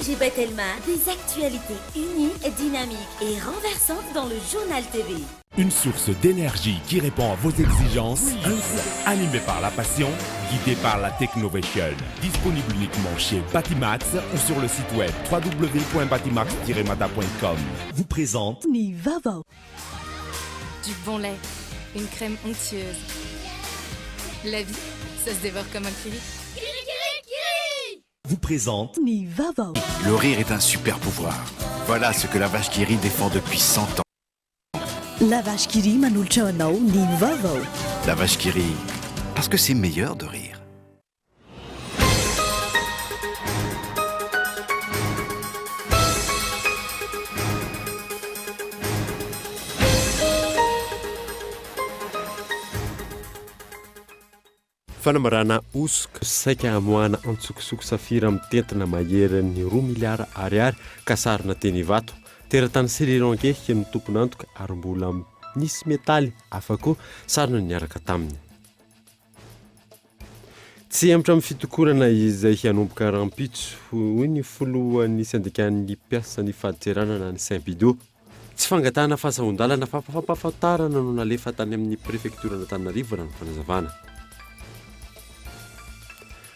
Najib Telma, des actualités uniques, dynamiques et renversantes dans le journal TV. Une source d'énergie qui répond à vos exigences, un groupe animé par la passion, guidé par la technovation. Disponible uniquement chez Batimax ou sur le site web www.batimax-mata.com. Vous présente Nivavo. Du bon lait, une crème onctueuse. La vie, ça se dévore comme un kiri. Vous présente Nivavo. Le rire est un super pouvoir. Voilà ce que la vache qui rit défend depuis 100 ans. La vache qui rit manultra anao Nivavo. La vache qui rit, parce que c'est meilleur de rire. Fanamarana osoka saika amoana antsokosoko safira amin'ny tentina mahery ny 2 miliara ariary kasarina teny Ivato. Teratany Sri Lanka ny tompony antoka ary mbola nisy metaly hafa koa sarina niaraka taminy. Tsy amitra amin'ny fitokorana izay hanomboka rampitso hoy ny foloan'ny syndikan'ny mpiasa ny faditseranana ny Saint-Bido. Tsy fangatahana fahasahondalana fa fampahafantarana no nalefa tany amin'ny prefektura Antananarivo raha ny fanazavana.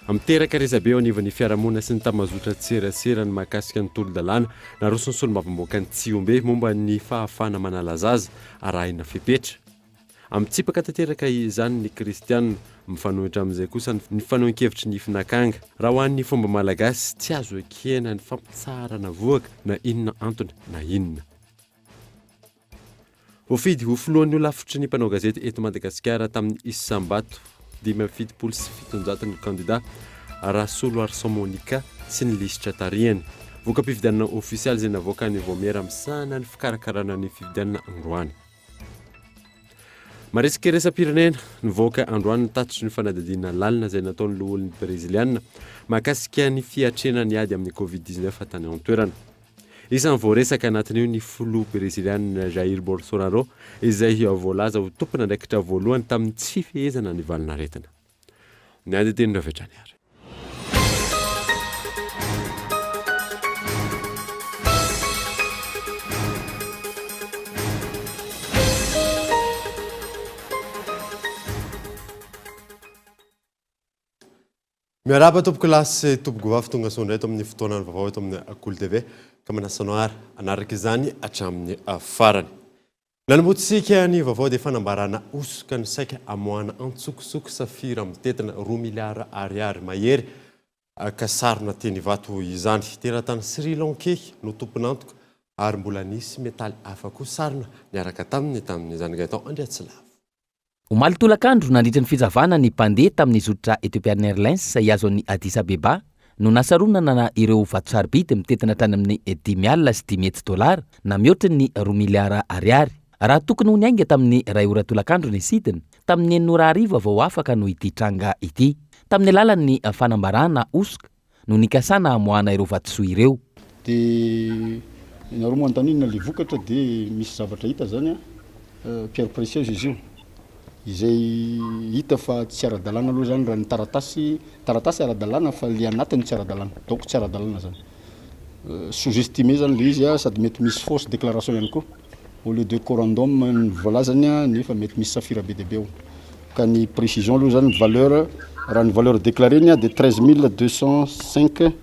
Amteraka rezabe ao anivon'ny fiarahamonina sy ny tamazotra tserasera ny mahakasika ny tolo-dalàna narosony solomavamboaka ny Tsiombe momba ny fahafana manalaza azy arahina fepetra. Amitsipaka tanteraka izany ny kristianina mifanohitra amin'izay kosa ny fanohan-kevitry ny finanakanga. Raha ho an'ny fomba malagasy tsy azo ekena ny fampitsarana voaka na inona antony na inona. Voafidy ho filohan'ny olafitry ny mpanao gazety eto Madagasikara tamin'ny Isambato 577 ny kandida Rasolo Arson Monica sy ny lisitra tarihany. Voka-pifidianana ofisialy izay navoaka ny Vomera misana ny fikarakarana ny fifidianana androany. Maresaka resam-pirenena nivoaka androany ny tatitry ny fanadadiana lalina izay nataon'ny loholon'ny Breziliana mahakasika ny fiatrena ny ady amin'ny Covid-19 tany an-toerana. Isan'ny voaresaka anatin'io ny filoha Breziliana Jair Bolsonaro izay voalaza ho tompona andraikitra voalohany tamin'ny tsy fihezana ny valinaretina. Ny ady teny Ravetrany ary. Miaraba tompoko lasy tompoko vavy tonga sondray eto amin'ny fotoana ny vaovao eto amin'ny Akolo TV ka manasanao ary anaraka izany hatramin'ny farany. Nanombotsika ny vaovao dia fanambarana osoka ny saika amoana antsokosoko safira amin'ny tetina 2 miliara ariary mahery kasarina teny Ivato izany. Teratany Sri Lanka no tompony antoka ary mbola nisy metaly hafa koa sarina niaraka tamin'izany gaitao Andriatsilava. Omaly tolakandro nandritra ny fizavana ny mpandeha tamin'ny zotra Ethiopian Airlines iazon'ny Addis Abeba no nasarona na ireo vato-sarobidy mitetina hatrany amin'ny $10 sy $10 na mihoatra ny 2 miliara ariary. Raha tokony ho niainga tamin'ny 2 ora tolakandro ny sidiny tamin'ny 9:00 vao afaka no ity tranga ity. Tamin'ny alalan'ny fanambarana osoka no nikasana amoana ireo vatosoa ireo. Dia nareo moan-tanina le vokatra dia misy zavatra hita zany pierre précieuse izy io. Izay hita fa tsy ara-dalàna aloha zany raha ny taratasy ara-dalàna fa le anatiny tsy ara-dalàna. Donc tsy ara-dalàna zany. Sous-estimé zany le izy sady mety misy fausse déclaration ihany koa. Au lieu de corandum ny voalazany nefa mety misy safira be dia be ao. Ka ny précision aloha zany valeur raha ny valeur déclarée ni de $13,205.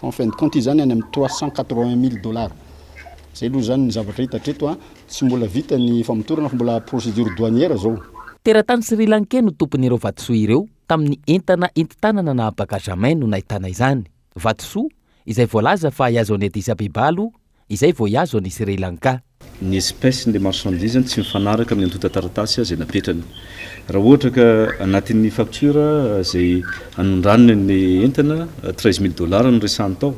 En fin de compte izany any amin'ny $380,000. Zay aloha zany ny zavatra hita treto tsy mbola vita ny famotorana fa mbola procédure douanière zao. Teratany Sri Lanka no tompon'ireo vatosoa ireo tamin'ny entana enti-tanana na bagagemin no nahitana izany. Vatosoa izay voalaza fa iazo any Addis Abeba izay vao iazo any Sri Lanka. Ny espèce de marchandise tsy mifanaraka amin'ny antota taratasy izay napetrany. Raha ohatra ka anatin'ny facture izay anondraniny ny entana $13,000 ny resahany tao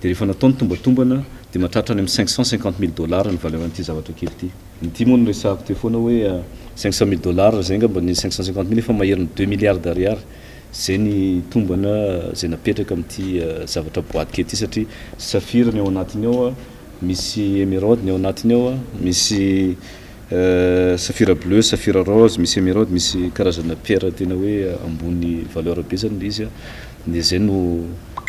dia rehefa nataony tombatombana dia mahatratra any amin'ny $550,000 ny valeur an'ity zavatra kely ity. Ity moa no resahako teo foana hoe $500,000 zay ngamba ny 550,000 efa mahery ny 2 milliards d'ariary. Zay ny tombana zay napetraka amin'ity zavatra boaty kely ity satria safira ny ao anatiny ao, misy émeraude ny ao anatiny ao, misy safira bleu, safira rose, misy émeraude, misy karazana pierre tena hoe ambony valeur be zany izy. Dia zay no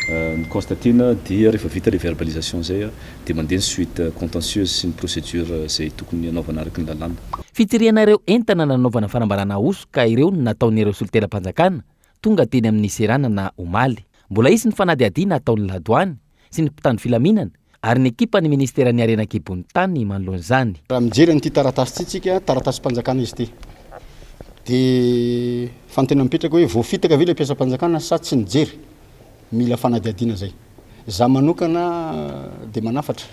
ny constatina dia rehefa vita le verbalisation zay dia mandeha ny suite contentieuse sy ny procédure zay tokony anaovana araky ny lalàna. Fitirianareo entana nanaovana fanambarana oso ka ireo nataon'ireo solitelam-panjakana tonga teny amin'ny serana na omaly. Mbola isy ny fanadihadiana ataon'ny ladoany sy ny mpitandro filaminana ary ny ekipa ny ministera ny arenakibony tany manoloana izany. Raha mijery n'ity taratasy ity tsika taratasy-mpanjakana izy ity dia fantena mipetraka hoe voafitaka ve le mpiasam-panjakana sa tsy nijery mila fanadihadiana zay. Za manokana dia manafatra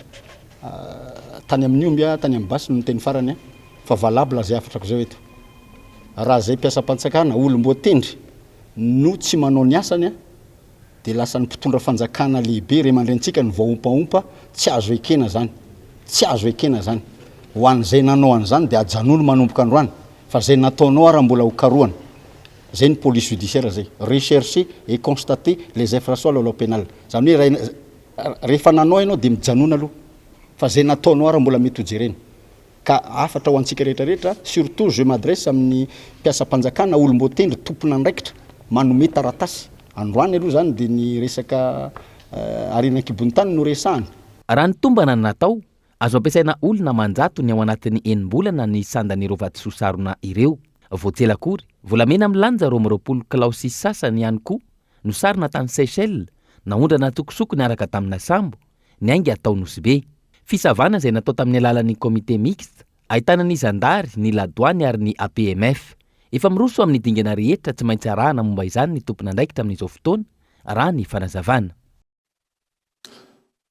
tany amin'ny ombia tany amin'ny basy no teny farany fa valable zay afatrako zao eto. Raha zay mpiasam-panjakana olom-boatendry no tsy manao ny asany dia lasa ny mpitondra fanjakana lehibe ray aman-drentsika ny vaompaompa tsy azo ekena zany, tsy azo ekena zany. Ho an'izay nanao an'izany dia ajanolo manomboka androany fa zay nataonao raha mbola hokarohana. Zay ny police judiciaire zay, rechercher et constater les infractions à la loi pénale. Zany hoe rehefa nanao ianao dia mijanona aloha fa zay nataonao raha mbola mety ho jerena. Ka afatra ho antsika rehetrarehetra, surtout je m'adresse amin'ny mpiasam-panjakana olom-boatendry tompona andraikitra manome taratasy. Androany aloha zany dia ny resaka arenakibony tany no resahany. Raha ny tombana natao azo ampiasaina olona manjato ny ao anatin'ny enim-bolana ny sandan'ireo vatososarona ireo. Voatselakory volamena milanja roamroapolo kilao sy sasany ihany koa no sarina tany Seychelles naondrana tokosoko niaraka tamina sambo ny aingy atao Nosy-be. Fisavana izay natao tamin'ny alalan'ny comité mixte ahitana ny zandary, ny ladoany ary ny APMF. Efa miroso amin'ny dingana rehetra tsy maintsy arahana momba izany ny tompona andraikitra amin'izao fotoana raha ny fanazavana.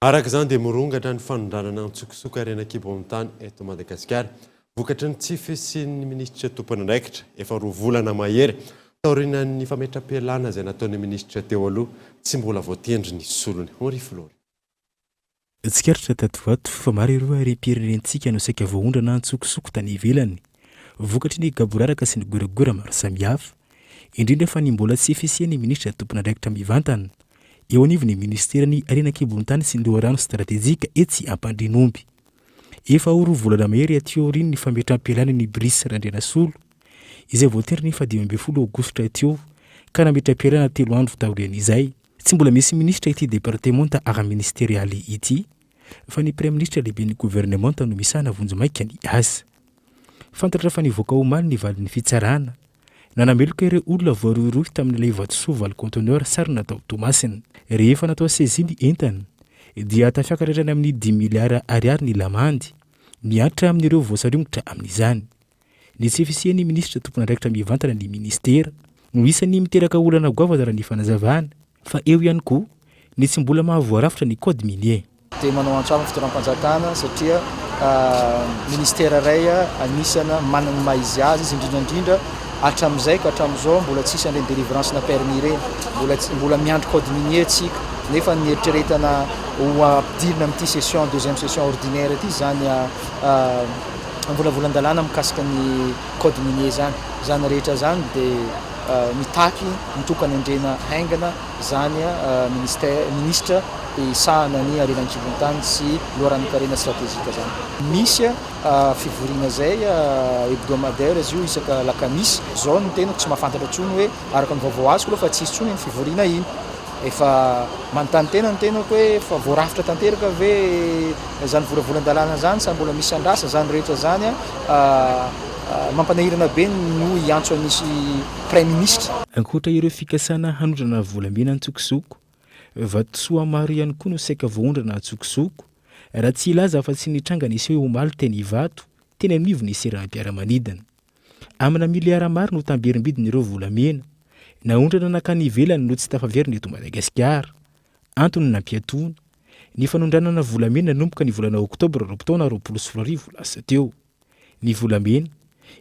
Araka izany dia morongatra ny fanondranana nitsokosoko arenakibony tany eto Madagasikara. Vokatry ny tsify sy ny ministra tompona andraikitra efa 2 volana mahery taorinan'ny fametram-pialana izay nataon'ny ministra teo aloha tsy mbola voatendry ny solony. Oriflori. Tsikaritra tatovato fa maro ireo arem-pirenentsika no saika voaondrana ntsokosoko tany ivelany. Vokatry ny gaboraraka sy ny goragora maro samihafa, indrindra fa ny mbola tsy efisian'ny ministra tompona andraikitra mivantana eo anivon'ny ministera ny arenakibony tany sy ny loharano stratégique etsy Ampandrinomby. Efa 2 volana mahery ateo riny ny fametram-pialana ny Brice Randrianasolo izay voatendry ny 12 Aogositra ateo ka nametram-pialana 3 andro taorian'izay. Tsy mbola misy ministra ity départementa ara-ministérialy ity fa ny prime ministre lehibe ny gouvernementa no misana vonjomaika ny azy. Fantatra fa nivoaka omaly ny valin'ny fitsarana nanameloka ireo olona voarohirohy tamin'ilay vatosoa valy conteneur sarina tao Tomasina. Rehefa natao saisiny entana dia tafiakarerany amin'ny 10 miliara ariary ny lamandy miatra amin'ireo voasarimotra amin'izany. Ny tsy efisian'ny ministra tompona andraikitra mivantana ny ministera no isan'ny miteraka olana goavana raha ny fanazavana fa eo ihany koa ny tsy mbola mahavoarafitra ny code minier. Dia manao an-trano fitoeram-panjakana satria ministera iray anisana manana maizy azy izy indrindra hatramin'izay ka hatramin'izao mbola tsisy an'ireny délivrance na permis ireny, mbola miandry code minier tsika nefa ny eritreretana ho ampidirina amin'ity session deuxième session ordinaire ity zany volavolan-dalàna mikasika ny code minier zany rehetra zany dia mitaky mitokana andrena haingana zany ministra isahana ny arenakibony tany sy loharan'ny-karena stratégique zany. Misy fivoriana zay hebdomadaire izy io isaka lakamisy. Zao no tena tsy mahafantatra tsony hoe araka ny vaovao azoko aloha fa tsisy tsony ny fivoriana iny. Efa manontany tena ny tena hoe fa voarafitra tanteraka ve zany volavolan-dalàna zany sa mbola misy andrasa zany rehetra zany mampanahirana be no iantso misy prime ministre. Ankoatra ireo fikasana hanondrana volamena ntsokosoko, vatosoa maro ihany koa no saika voaondrana ntsokosoko raha tsy ilaza fa tsy nitranga nisy hoe omaly teny Ivato teny anivony seranam-piaramanidina. Amina miliara maro no tamberim-bidiny ireo volamena naondrana nakany ivelany no tsy tafaveriny eto Madagasikara. Antony nampiatoana ny fanondranana volamena nanomboka ny volana Oktobra 2024 lasa teo. Ny volamena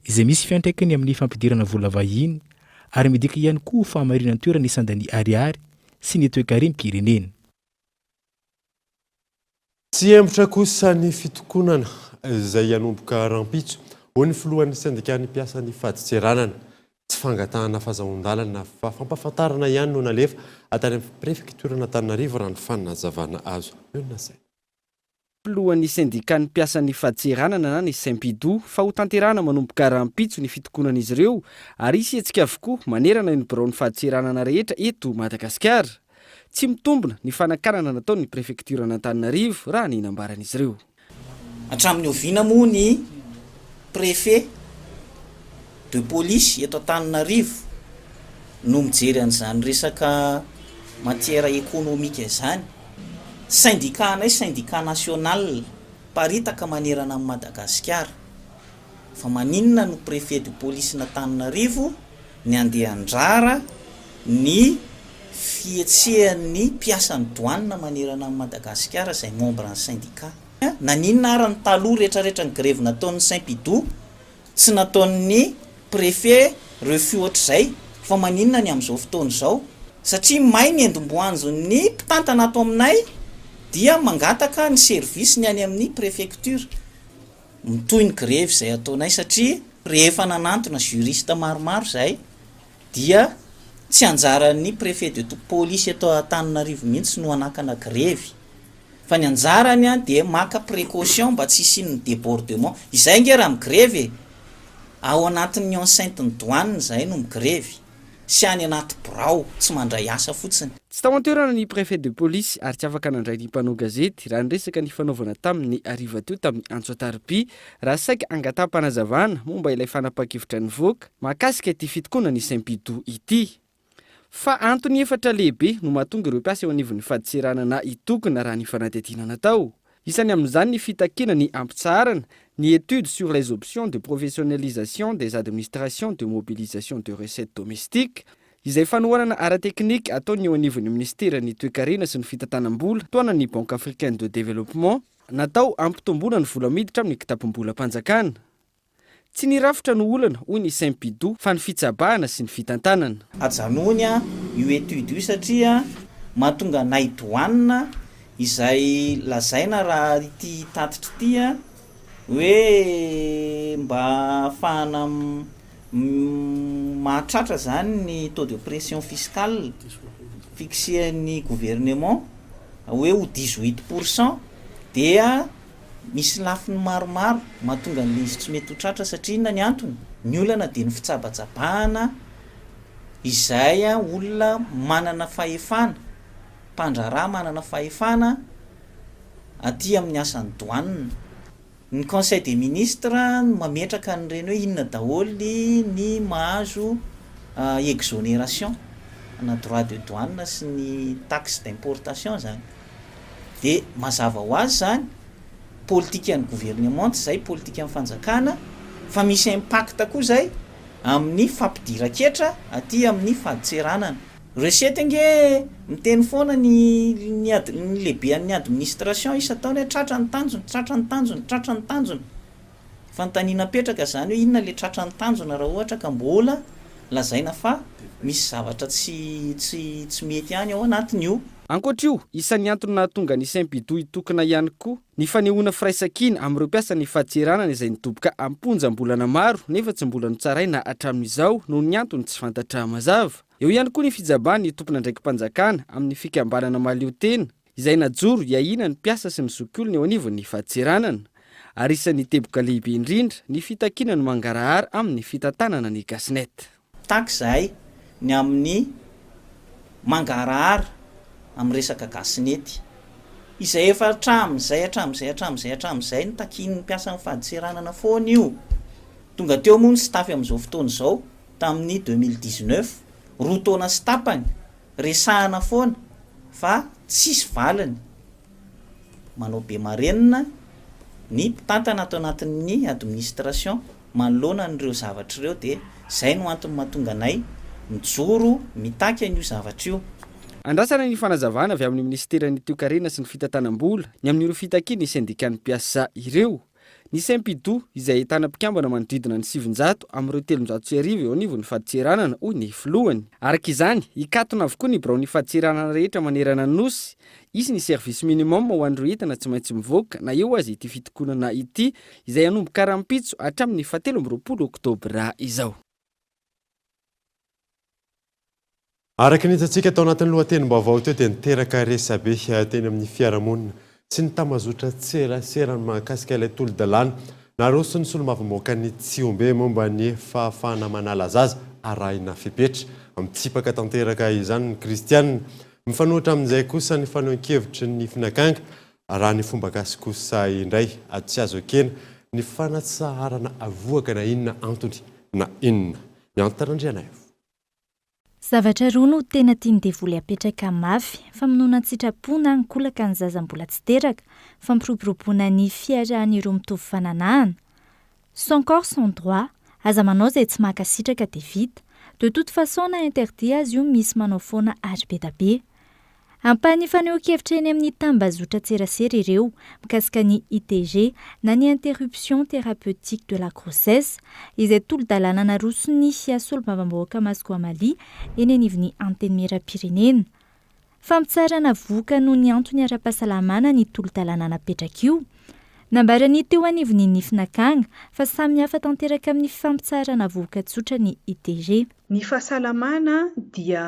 izay misy fiantraikany amin'ny fampidirana vola vahiny ary midika ihany koa fahamarinana toerana isandan'ny ariary sy ny toe-karem-pirenena. Tsy hembotra kosa ny fitokonana izay hanomboka rampitso ho ny filohan'ny syndicat-ny mpiasan'ny faditseranana. Tsy fangatahana fahazahon-dalana fa fampafantarana ihany no nalefa atany amin'ny préfecture n'Antananarivo raha ny fanazavana azo. Filohan'ny syndicat-ny mpiasan'ny faditseranana na ny Saint-Pidou fa ho tanterana manomboka rampitso ny fitokonan'izy ireo ary isy hetsika avokoa manerana ny birao ny faditseranana rehetra eto Madagasikara. tsy mitombona ny fanakanana nataony préfecture n'Antananarivo raha ny nambaran'izy ireo. Hatramin'ny oviana moa ny préfet de police eto Antananarivo no mijery an'izany resaka matière économique izany. Syndicat anay syndicat national paritaka manerana amin'ny Madagasikara. Fa maninona no préfet de police n'Antananarivo ny andeha andrara ny fietsehan'ny mpiasan'ny douane manerana amin'ny Madagasikara izay membre ny syndicat. Naninona ary ny taloha rehetrarehetra ny grève nataon'ny Saint-Pidou tsy nataon'ny préfet refus ohatr'izay fa maninona ny amin'izao fotoana izao satria may ny endom-boanjo ny mpitantana ato aminay dia mangataka ny service ny any amin'ny préfecture mitoy ny grève izay ataonay satria rehefa nanantona juriste maromaro izay dia tsy anjaran'ny préfet de police eto Antananarivo mihitsy no anakana grève fa ny anjarany dia maka précaution mba tsy hisian'ny débordement. Izay nge raha migrève ao anatin'ny enceinte ny douane izay no migrève sy any anaty birao tsy mandray asa fotsiny. Tsy tao an-toerana ny préfet de police ary tsy afaka nandray ny mpanao gazety raha nyresaka ny fanaovana tamin'ny ariva teo tamin'ny Antsoataripy raha saika angataham-panazavana momba ilay fanapa-kevitra ny voaka mahakasika ity fitokoana ny Saint-Pidou ity. Fa antony efatra lehibe no mahatonga ireo mpiasa eo anivon'ny faditserana na itokona raha ny fanadihadiana natao. Isany amin'izany ny fitakina ny ampitsarana ny étude sur les options de professionnalisation des administrations de mobilisation de recettes domestiques izay fanohanana ara-teknika ataony eo anivon'ny ministera ny toe-karena sy ny fitantanam-bola toana ny Banque africaine de développement natao ampitomboana ny vola miditra amin'ny kitapom-bola mpanjakana. Tsy nirafitra no olana hoy ny Saint-Pidou fa ny fitsabahana sy ny fitantanana. Ajanony io étude io satria mahatonga anay douane izay lazaina raha ity tatitra ity hoe mba ahafahana mahatratra zany ny taux de pression fiscale fixehan'ny gouvernement hoe ho 18% dia misy lafiny maromaro mahatonga an'izy tsy mety ho tratra satria inona ny antony ny olana dia ny fitsabatsabahana izay olona manana fahefana mpandraraha manana fahefana aty amin'ny asan'ny douane. Ny conseil des ministres mametraka an'ireny hoe inona daholy ny mahazo exonération na droit de douane sy ny taxe d'importation zany dia mazava ho azy zany politikan'ny gouvernement zay politikan'ny fanjakana fa misy impact koa zay amin'ny fampidiran-ketra aty amin'ny faditseranana. Recette nge miteny foana ny lehibean'ny administration isa-taona hoe tratra ny tanjony fantaniana petraka zany hoe inona le tratra ny tanjona raha ohatra ka mbola lazaina fa misy zavatra tsy mety any ao anatin'io. Ankoatr'io, isan'ny antony nahatonga ny Saint-Pidou itokana ihany koa ny fanehoana firaisan-kina amin'ireo mpiasa ny faditseranana izay nidoboka amponjam-bolana maro nefa tsy mbola notsaraina hatramin'izao noho ny antony tsy fantatra mazava. Eo ihany koa ny fijabany tompona ndraiky mpanjakana amin'ny fikambanana mahaleo tena izay najoro iahina ny mpiasa sy ny zokiolona eo anivon'ny faditseranana ary isan'ny teboka lehibe indrindra ny fitakina ny mangarahara amin'ny fitantanana ny gasnet. Taxe zahay ny amin'ny mangarahara amin'ny resaka gasnety izay efa hatramin'izay ny takin'ny mpiasa ny faditseranana foana io. Tonga teo moa ny stafy amin'izao fotoana izao tamin'ny 2019 roa taona sy tapany resahana foana fa tsisy valiny manao be marenina ny mpitantana ato anatin'ny administration manoloana n'ireo zavatra ireo dia zay no antony mahatonga anay mijoro mitaky an'io zavatra io. Andrasana ny fanazavana avy amin'ny ministeran'ny toe-karena sy ny fitantanam-bola ny amin'ireo fitakiana ny syndicat-ny mpiasa ireo. Ny Saint-Pidou izay ahitana mpikambana manodidina ny 700 amin'ireo 330 eo anivon'ny faditseranana hoy ny filohany. Araka izany, hikatona avokoa ny biraon'ny faditseranana rehetra manerana ny nosy. Isy ny service minimum ho an'ireo entana tsy maintsy mivoaka na eo azy ity fitokonana ity izay hanomboka haram-pitso hatramin'ny 17 oktobra izao. Araka ny hitantsika tao anatin'ny lohatenim-baovao teo dia niteraka resabe teny amin'ny fiarahamonina sy ny tamazotra tserasera mahakasika ilay tolo-dalàna naroso ny solombavamboaka ny Tsiombe momba ny fahafahana manala zaza arahina fepetra. Mitsipaka tanteraka izany ny Kristianina mifanohitra amin'izay kosa ny fanaoan-kevitry ny finakanga raha ny fomba gasy kosa indray tsy azo ekena ny fanatsaharana avoaka na inona antony na inona ny antarandriana io. Zavatra roa no tena tiany devoly apetraka mafy, famonoana sitrapona nikolaka ny zaza mbola tsy teraka, fampiroboroboana ny fiarahan'ireo mitovy fananahana. Sans corps sans droit, aza manao izay tsy makasitraka dia vita. De toute façon na interdit azy io misy manao foana ary be da be. Ampahany fanehoan-kevitra eny amin'ny tambazotra tserasera ireo mikasika ny ITG na ny interruption thérapeutique de la grossesse izay tolo-dalàna narosony asolo-bavambahoaka Masgoamalia eny anivon'ny anteny Merapirenena. Fampitsarana voka noho ny antony ara-pahasalamana ny tolo-dalàna napetraka io. Nambarany teo anivon'ny nifinakanga fa samy hafa tanteraka amin'ny fampitsarana voka tsotra ny ITG. Ny fahasalamana dia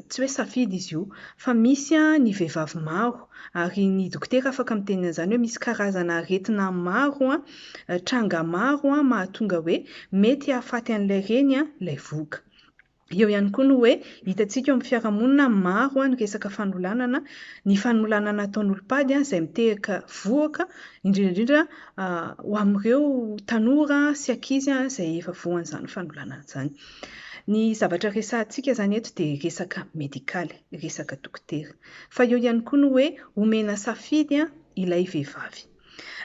tsy hoe safidy izy io, fa misy ny vehivavy maro ary ny dokotera afaka miteny an'izany hoe misy karazana aretina maro, tranga maro mahatonga hoe mety hahafaty an'ilay reny ilay voka. Eo ihany koa no hoe hitantsika eo amin'ny fiarahamonina maro ny resaka fanolanana, ny fanolanana ataon'olopady izay mitehaka voaka indrindra ho amin'ireo tanora sy ankizy izay efa voan'izany fanolanana izany. Ny zavatra resahantsika izany eto dia resaka medikaly, resaka dokotera. Fa eo ihany koa no hoe omena safidy ilay vehivavy.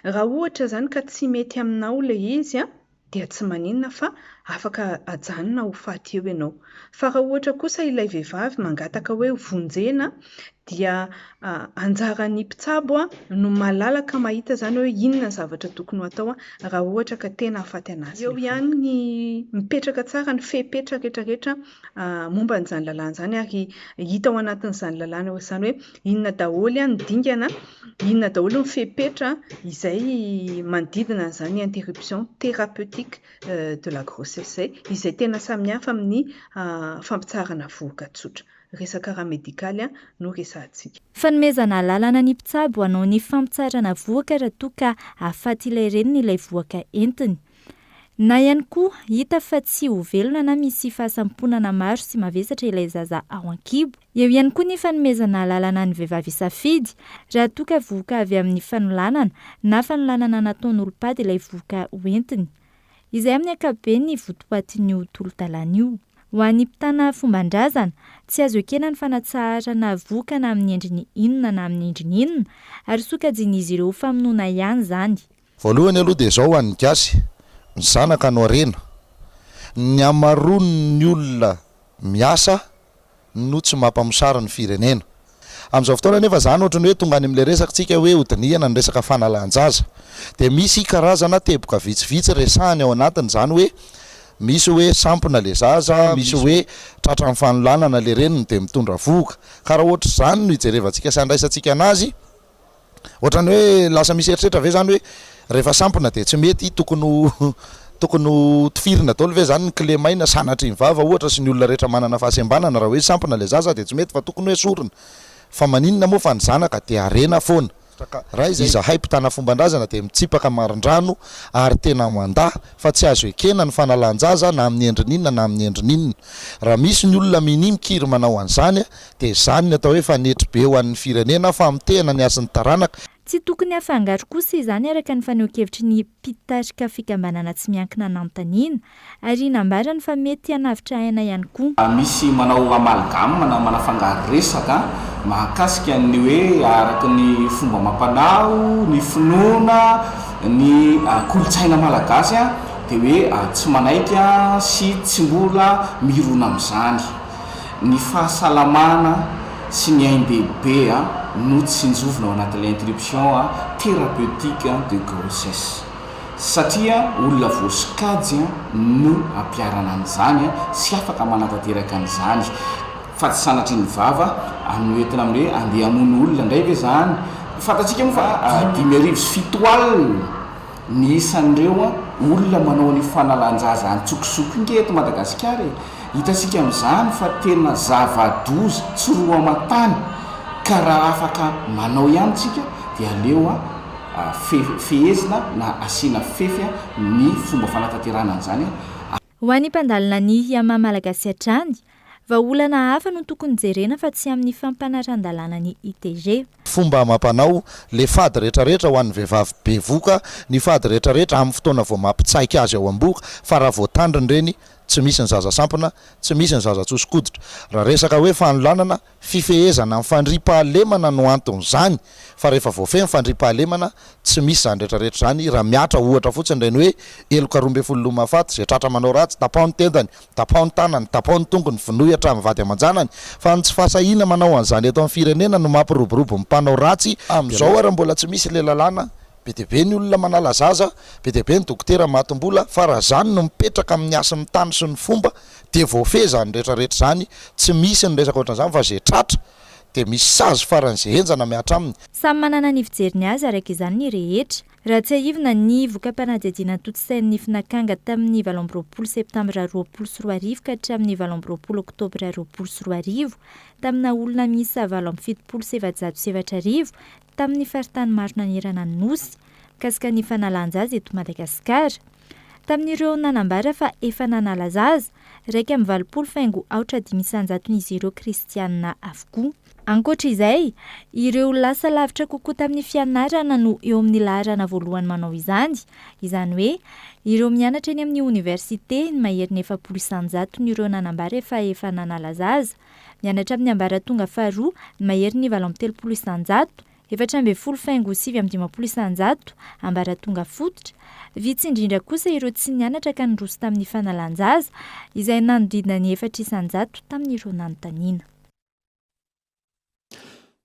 Raha ohatra izany ka tsy mety aminao ilay izy dia tsy maninona fa afaka ajanona ho faty eo ianao. Fa raha ohatra kosa ilay vehivavy mangataka hoe vonjena dia anjaran'ny mpitsabo no malalaka mahita izany hoe inona zavatra tokony atao raha ohatra ka tena hafaty anazy. Eo ihany ny mipetraka tsara ny fepetra rehetrarehetra momba n'izany lalàna izany ary hita ao anatin'izany lalàna izany hoe inona daholo ny dingana, inona daholo ny fepetra izay manodidina izany interruption thérapeutique de la grossesse izay tena samihafa amin'ny fampitsarana voka tsotra. Resaka raha medikaly no resahantsika. Fanomezana lalana ny mpitsabo hanao ny fampitsarana voaka raha toa ka hahafaty ilay reniny ilay voaka entiny. Na ihany koa hita fa tsy ho velona na misy fahasamponana maro sy mavesatra ilay zaza ao an-kibo. Eo ihany koa ny fanomezana lalana ny vehivavy safidy raha toa ka voaka avy amin'ny fanolanana na fanolanana nataon'olopady ilay voaka hoentiny. Izay amin'ny ankapobeny ny votoatin'io tolo-dalàna io. Ho an'ny mpitana fomban-drazana, tsy azo ekena ny fanatsaharana voka na amin'ny endriny inona na amin'ny endriny inona ary sokajian'izy ireo famonoana ihany izany. Voalohany aloha dia izao an'ny gasy, ny zanaka no arena. Ny amaroany ny olona miasa no tsy mampamusara ny firenena. Amin'izao fotoana nefa izany ohatrany hoe tonga any amin'ilay resakitsika hoe hodinihana ny resaka fanalan-jaza. Dia misy karazana teboka vitsivitsy resahany ao anatiny izany hoe misy hoe sampona le zaza, misy hoe tratra amin'ny fanolanana le reniny dia mitondra voka. Ka raha ohatra izany no hijerevantsika sy andraisantsika anazy, ohatrany hoe lasa misy eritreritra ve zany hoe rehefa sampona dia tsy mety tokony tifirina daholo ve zany ny clé maina sanatry ny vava ohatra sy ny olona rehetra manana fahasembanana raha hoe sampona le zaza dia tsy mety fa tokony hoe sorona. Fa maninona moa fa ny zanaka dia arena foana. Raha izahay mpitana fomban-drazana dia mitsipaka marin-drano ary tena mandahy fa tsy azo ekena ny fanalan-jaza na amin'ny endrininona na amin'ny endrininona. Raha misy ny olona minimikiry manao an'izany dia izany ny atao hoe fanetry be ho an'ny firenena fa mitehana ny asin'ny taranaka. Tsy tokony hafangaro kosa izany araka ny fanehoan-kevitry ny mpitarika fikambanana tsy miankina anontaniana ary nambarany fa mety hanavitra aina ihany koa. Misy manao amalgame manafangaro resaka mahakasika ny hoe araka ny fomba mampanao, ny finoana, ny kolotsaina malagasy dia hoe tsy manaika sy tsy mbola mirona amin'izany. Ny fahasalamana sy ny ain-dehibe no tsinjovina ao anatin'ilay interruption thérapeutique de grossesse satria olona voasikajy no ampiarana an'izany sy afaka manatanteraka an'izany fa tsy sanatry ny vava anoentina amin'ny hoe andeha hamono olona indray ve zany. Fantatsika moa fa 5,7 ny isan'ireo olona manao ny fanalan-jaza antsokosoko ngeto Madagasikara. Hitasika amin'izany fa tena zava-doza tsy roa aman-tany ka raha afaka manao ihany tsika dia aleo fehezina na asiana fefy ny fomba fanatanterana an'izany. Ho an'ny mpandalina ny Yama Malagasy hatrany, vaolana hafa no tokony jerena fa tsy amin'ny fampanarandalàna ny ITG. Fomba amampanao le fady rehetrarehetra ho an'ny vehivavy bevoka, ny fady rehetrarehetra amin'ny fotoana vao mampitsaika azy ao am-boka, fa raha voatandriny reny tsy misy ny zaza sampona, tsy misy ny zaza tsosokoditra. Raha resaka hoe fanolanana, fifehezana amin'ny fandriampahalemana no anton'izany, fa rehefa voafehy ny fandriampahalemana tsy misy zany rehetrarehetra zany. Raha miatra ohatra fotsiny reny hoe eloka 12 lomafaty zay tratra manao ratsy, tapao ny tendany, tapao ny tanany, tapao ny tongony, vinoy hatramin'ny vady aman-janany, fa ny tsy fahasahina manao an'izany eto amin'ny firenena no mampiroborobo mpanao ratsy. Amin'izao ara mbola tsy misy le lalàna, be dia be ny olona manala zaza, be dia be ny dokotera mahatombola, fa raha zany no mipetraka amin'ny asa ny tany sy ny fomba dia voafehy zany rehetrarehetra zany, tsy misy ny resaka ohatran'izany fa zay tratra dia misy sazy faran'izay enjana miatra aminy. Samy manana ny fijeriny azy araka izany ny rehetra. Raha tsy ahivina ny voka-panadihadiana totosain'ny Finakanga tamin'ny 20 septambra 2024 ka hatramin'ny 20 oktobra 2024, tamina olona miisa 777 tamin'ny faritany maro nanerana ny nosy kasika ny fanalan-jaza eto Madagasikara. Tamin'ireo nanambara fa efa nanala zaza 1,700 ireo kristianina avokoa. Ankoatra izay, ireo lasa lavitra kokoa tamin'ny fianarana no eo amin'ny laharana voalohany manao izany. Izany hoe, ireo mianatra eny amin'ny universite ny maheriny 700 ireo nanambara efa nanala zaza. Mianatra amin'ny ambaratonga faharoa ny maheriny 730, 7,750 ambaratonga fototra. Vitsy indrindra kosa ireo tsy nianatra ka niroso tamin'ny fanalan-jaza izay nanodidina ny 400 tamin'ireo nanontaniana.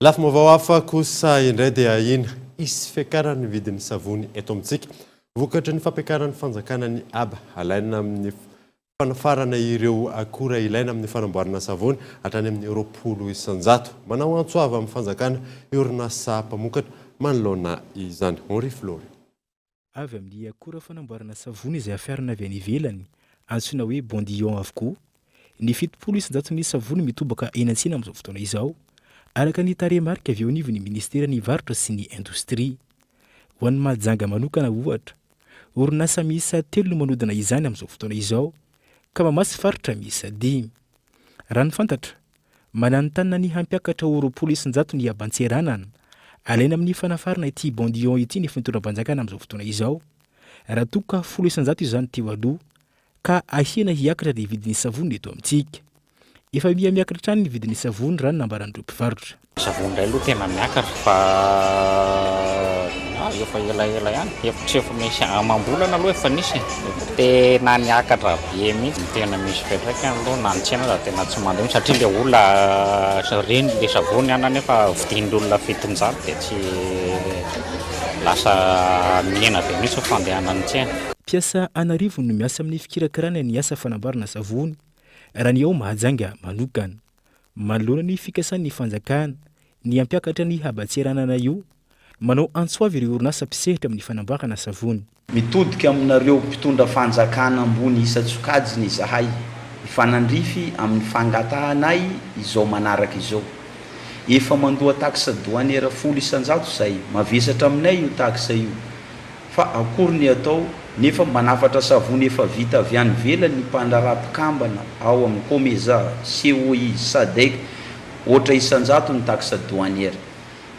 Lafy maovao hafa kosa indray dia ina isy fiakarana ny vidin'ny savony eto amintsika. Vokatra ny fampiakarana ny fanjakana ny aba alaina amin'ny fanafarana ireo akora ilaina amin'ny fanamboarana savony hatrany amin'ny €20 isanjato. Manao antsoava amin'ny fanjakana orinasa mpamokatra manoloana izany. Henri Flori. Avy amin'ny akora fanamboarana savony izay afiarana avy any ivelany, antsoina hoe Bondillon avokoa. Ny 70 isanjato ny savony mitobaka eny an-tsena amin'izao fotoana izao. Araka ny tarehimarika avy eo anivon'ny ministera ny varotra sy ny indostria. Ho an'ny Mahajanga manokana ohatra, orinasa miisa 3 no manodina izany amin'izao fotoana izao, ka mamasy faritra miisa 5. Raha ny fantatra, mananontany ny hampiakatra €20 isanjato ny abantseranana, alaina amin'ny fanafarana ity Bondillon ity ny fitondram-panjakana amin'izao fotoana izao. Raha toa ka €10 isanjato izany teo aloha, ka ahena hiakatra ny vidin'ny savony eto amintsika. Efa miakatra trany ny vidin'ny savony raha nambaran'ireo mpivarotra. Savony indray aloha tena miakatra fa efa elaela ihany, efa misy amam-bolana aloha efa nisy. Tena niakatra be mihitsy, tena misy fetraikany aloha na ny tsena raha tena tsy mandeha satria le olona reny le savony ana nefa vidin'olona fitonjato dia tsy lasa miena be mihitsy fandehanan'ny tsena. Piasa Anarivo no miasa amin'ny fikirakirana ny asa fanamboarana savony. Raha ny ao Mahajanga manokana, manoloana ny fikasan'ny fanjakana, ny ampiakatra ny habatseranana io, manao antsoavy ireo orinasa mpisehatra amin'ny fanamboarana savony. Mitodika aminareo mpitondra fanjakana ambony isa-tsokajiny izahay, ifanandrify amin'ny fangatahanay izao manaraka izao. Efa mandoa taxa douanière 10 isanjato izay mavesatra aminay io taxa io. Fa akory ny atao nefa manafatra savony efa vita avy any ivelany ny mpandrarapikambana ao amin'ny Comeza, COI, SADEC, ohatra isanjato ny taxa douanière.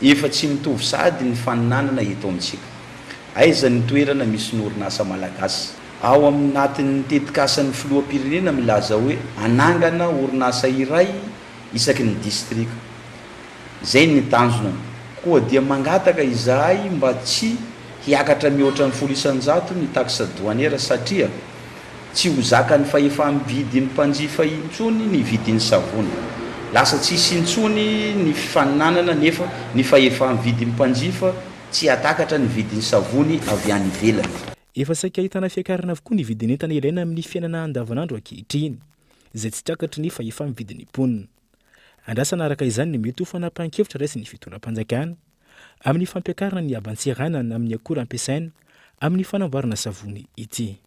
Efa tsy mitovy sady ny faninanana eto amintsika. Aiza ny toerana misy ny orinasa malagasy. Ao aminatin'ny tetikasan'ny filoham-pirenena milaza hoe anangana orinasa iray isaky ny distrika. Zay ny tanjona. Koa dia mangataka izahay mba tsy hiakatra mihoatra ny 10 isanjato ny taxa douanière satria tsy ho zakany fahefa-mividy ny mpanjifa intsony ny vidin'ny savony. Lasa tsisy intsony ny fifaninanana nefa ny fahefa-mividy ny mpanjifa tsy atakatra ny vidin'ny savony avy any ivelany. Efa saika ahitana fiakarana avokoa ny vidin'ny entana ilaina amin'ny fiainana andavanandro ankehitriny, izay tsy takatry ny fahefa-mividin'ny mponina. Andrasana araka izany ny mety ho fanampan-kevitra raisy ny fitondram-panjakana amin'ny fampiakarana ny abantseranana amin'ny akora ampiasaina amin'ny fanamboarana savony ity.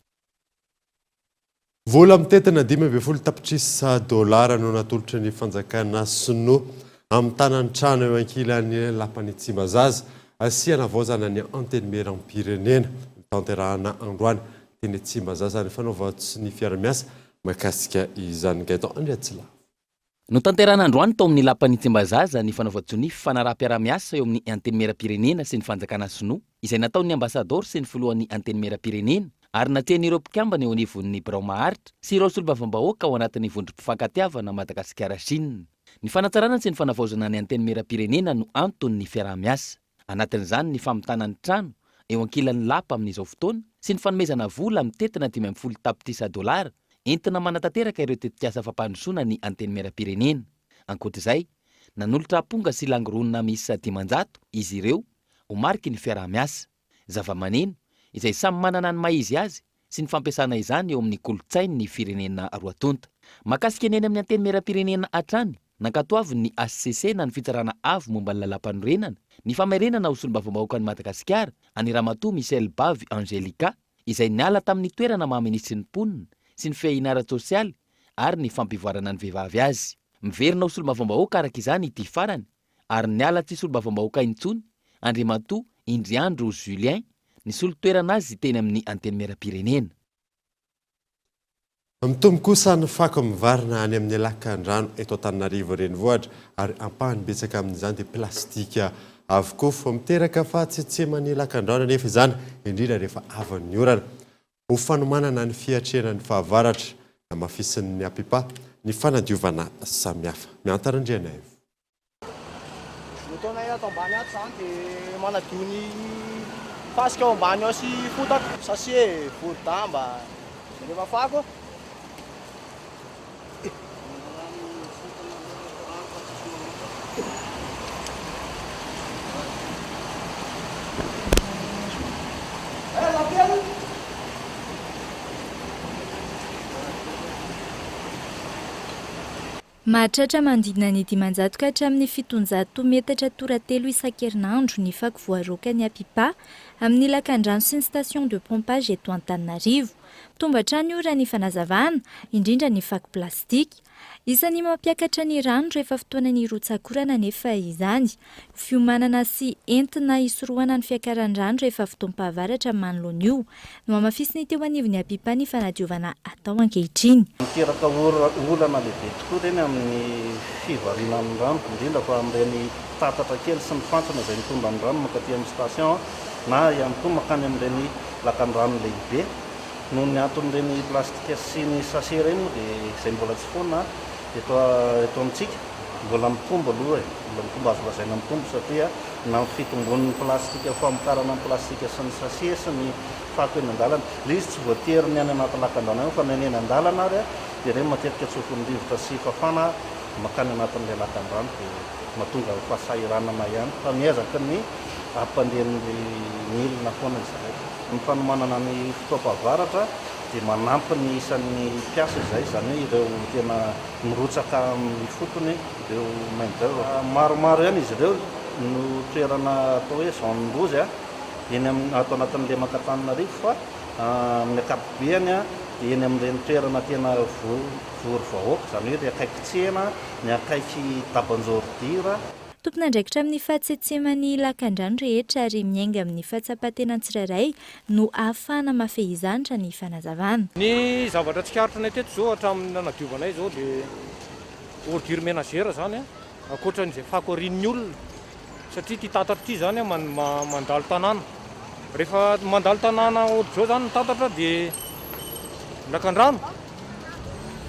Vola mitetina 5 tapitrisa dolara no natolotra ny fanjakana Sinoa amin'ny tanany trano eo ankilan'ny lapany Tsimbazaza asiana vaozana ny antenimieram-pirenena tanterahana androany teny Tsimbazaza ny fanaova ny fiara-miasa mahakasika izany gaeton Andriatsila. no tanteran'androany tao amin'ny lapanitsembazaza ny fanaovan-tsony fanaraha-piaramiasa eo amin'ny anteny mera-pirenena sy ny fanjakana sinoa izay nataon'ny ambasador sy ny filohan'ny anteny mera-pirenena ary nateny mpikambana eo anivon'ny Birao Maharitra sy ireo solombavambahoaka ao anatin'ny vondrom-pifankatiavana Madagasikara Chine. Ny fanatsarana sy ny fanavaozana ny anteny mera-pirenena no anton'ny fiaramiasa. Anatin'izany ny famitana ny trano eo ankilan'ny lapa amin'izao fotoana sy ny fanomezana vola amin'ny tetina $500 entina manatanteraka ireo tetikasa fampandrosoana ny anteny mera-pirenena. Ankoatr'izay, nanolotra aponga sy langoronina miisa 500 izy ireo ho mariky ny fiaramiasa. Zava-maneno izay samy manana ny maizy azy sy ny fampiasana izany eo amin'ny kolotsainy ny firenena roatonta. Makasika eny amin'ny anteny mera-pirenena hatrany, nankatoavy ny HCC na ny fitsarana avo momba ny lalam-panorenana, ny famerenana ho solombavambahoaka ny Madagasikara, any Ramatoa Michel Bavy Angelica, izay niala tamin'ny toerana maha-ministry ny mponina sy ny fiainara sosialy ary ny fampivoarana ny vehivavy azy. Miverina ho solombavambahoaka araka izany ity farany, ary niala tsy solombavambahoaka intsony Andriamatoa Indriandro Julien, ny solo-toerana azy teny amin'ny anteny mera-pirenena. Mitombo kosa ny fako mivarina any amin'ny lakan-drano eto Antananarivo renivohitra ary ampahany betsaka amin'izany dia plastika avokoa fo miteraka fahatsetsehman'ny lakan-drano nefa izany indrindra rehefa avan'ny orana. Ho fanomanana ny fiatrenan'ny fahavaratra na mafisin'ny apipa ny fanadiovana samihafa. Miantarandriana io. Fotoana ato ambany ato zany dia manadio ny fasika ao ambany ao sy fotaka, sachet, voro-damba, rehefa fako. Mahatratra mandidina ny 500 ka hatramin'ny 700 metatra toratelo isan-kerinandro ny fako voaroaka ny apipa amin'ny lakan-drano sy ny station de pompage eto Antananarivo. Mitombo hatrany io raha ny fanazavana, indrindra ny fako plastika. Isan'ny mampiakatra ny rano rehefa fotoana ny rotsakorana nefa izany. Fiomanana sy entina isorohana ny fiakaran-drano rehefa fotoam-pahavaratra manoloana io no mamafisiny teo anivon'ny apipa ny fanadiovana atao ankehitriny. Miteraka olana lehibe tokoa reny amin'ny fivarina amin'ny rano, indrindra fa amin'ireny tatatra kely sy ny fantsona izay mitondra ny rano makatỳ amin'ny station na ihany koa makany amin'ireny lakan-drano lehibe. Noho ny anton'ireny plastika sy ny sachet ireny dia izay mbola tsy foana eto amintsika mbola mitombo aloha mbola mitombo azo lazaina mitombo satria na ny fitombon'ny plastika, famokarana ny plastika sy ny sachet sy ny fako eny an-dalana. Ilay izy tsy voatery ny any anaty lakan-drano io fa ny eny an-dalana ary dia ireny matetika tsofin'ny rivotra sy fafana makany anatin'ilay lakan-drano dia mahatonga fahasahiranana ihany fa miezaka ny ampandehan'ilay milina foana izay. Ny fanomanana ny fotoam-pahavaratra dia manampy ny isan'ny mpiasa izay, izany hoe ireo tena mirotsaka amin'ny fotony, ireo main d'œuvre. Maromaro ihany izy ireo no toerana atao hoe zone rouge eny ato anatin'ilay Antananarivo fa amin'ny ankapobeny dia eny amin'ireny toerana tena vory vahoaka, izany hoe ny akaiky tsena, ny akaiky taban-jordira. Tompona andraikitra amin'ny fahatsetseman'ny lakan-drano rehetra ary miainga amin'ny fahatsapatena tsirairay no ahafahana mafehizantra ny fanazavana. Ny zavatra tsikaritra nay teto zao hatramin'ny nanadiovanay zao dia ordure ménagère zany ankoatran'izay fako arian'ny olona satria ity tatatra ity zany mandalo tanàna. Rehefa mandalo tanàna ohatr'izao zany ny tatatra dia lakan-drano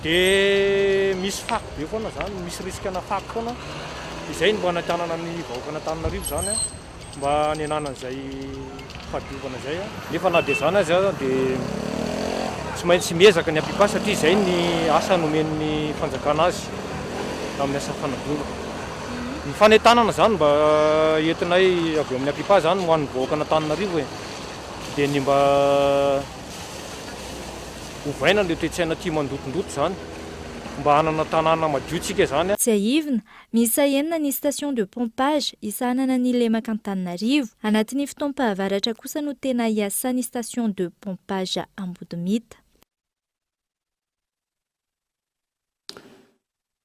dia misy fako be foana zany, misy risikana fako foana. Izay mba natanana ny vahoaka Antananarivo zany mba nianana izay fadiovana izay. Nefa na dia zany azy dia tsy maintsy miezaka ny apipa satria izay ny asa nomen'ny fanjakana azy amin'ny asa fanadiovana. Ny fanentanana zany mba entinay avy amin'ny apipa zany ho an'ny vahoaka Antananarivo dia ny mba hovaina ilay toe-tsaina tia mandotondoto zany. Mba hanana tanàna madiotsika zany. Tsy aivina, miisa enina ny station de pompage isanana ny lemaka Antananarivo. Anatin'ny fotoam-pahavaratra kosa no tena hiasan'ny station de pompage Ambodimita.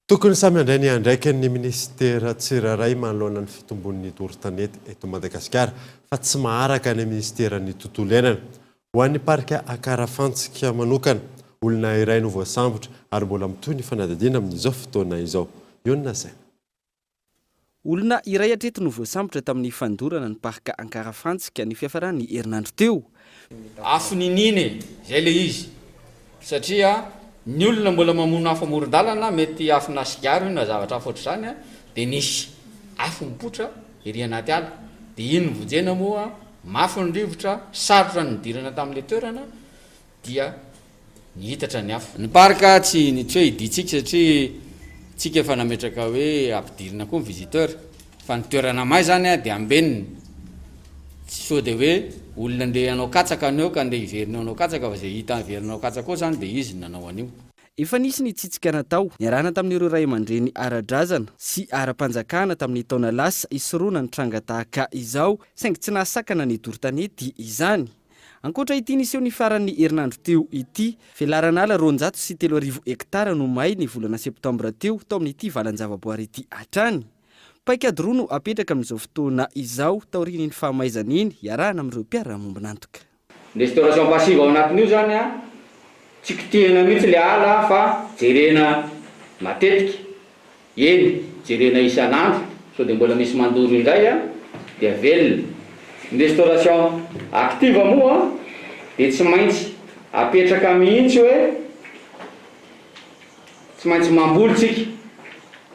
Tokony samy andray ny andraikan'ny ministera tsirairay manoloana ny fitombon'ny toron-tanety eto Madagasikara fa tsy maharaka ny ministeran'ny tontolo iainana. Ho an'ny parika Akarafantsika manokana olona iray no voasambotra ary mbola mitohy ny fanadadiana amin'izao fotoana izao. iona zay olona iray atreto no voasambotra tamin'ny fandorana ny parka Ankarafantsika ny fiafarany herinandro teo. Afininine zay le izy satria ny olona mbola mamono afo amoron-dalana mety afina sigaro na zavatra afotra zany dia nisy afo mipotra ery anaty ala dia iny vojena moa mafy ny rivotra sarotra ny dirana tamin'ile toerana dia nihitatra ny afo. Ny parka tsy hoe iditsika satria tsika efa nametraka hoe ampidirina koa ny visiteur fa ny toerana may zany dia ambeniny tsy sao dia hoe olona andeha anao katsaka aneo ka andeha iverinao anao katsaka fa zay hita iverinao katsaka koa zany dia izy nanao anio. Efa nisy ny tsitsika natao niarahana tamin'ireo ray aman-dreny ara-drazana sy ara-panjakana tamin'ny taona lasa isoroana ny tranga tahaka izao saingy tsy nahasakana ny doro-tanety izany. Ankoatra ity niseho ny faran'ny herinandro teo ity fialaran'ala 203 hektara no may ny volana septambra teo tao amin'ity valan-javaboary ity hatrany. Paikady roa no apetraka amin'izao fotoana izao taorian'ny fahamaizana iny iarahana amin'ireo mpiara-mombonantoka. Restauration passive ao anatin'io zany tsy kitihana mihitsy le ala fa jerena matetika eny jerena isan'andro sao dia mbola misy mandoro indray dia velona. Ny restauration active moa dia tsy maintsy apetraka mihitsy hoe tsy maintsy mambolitsika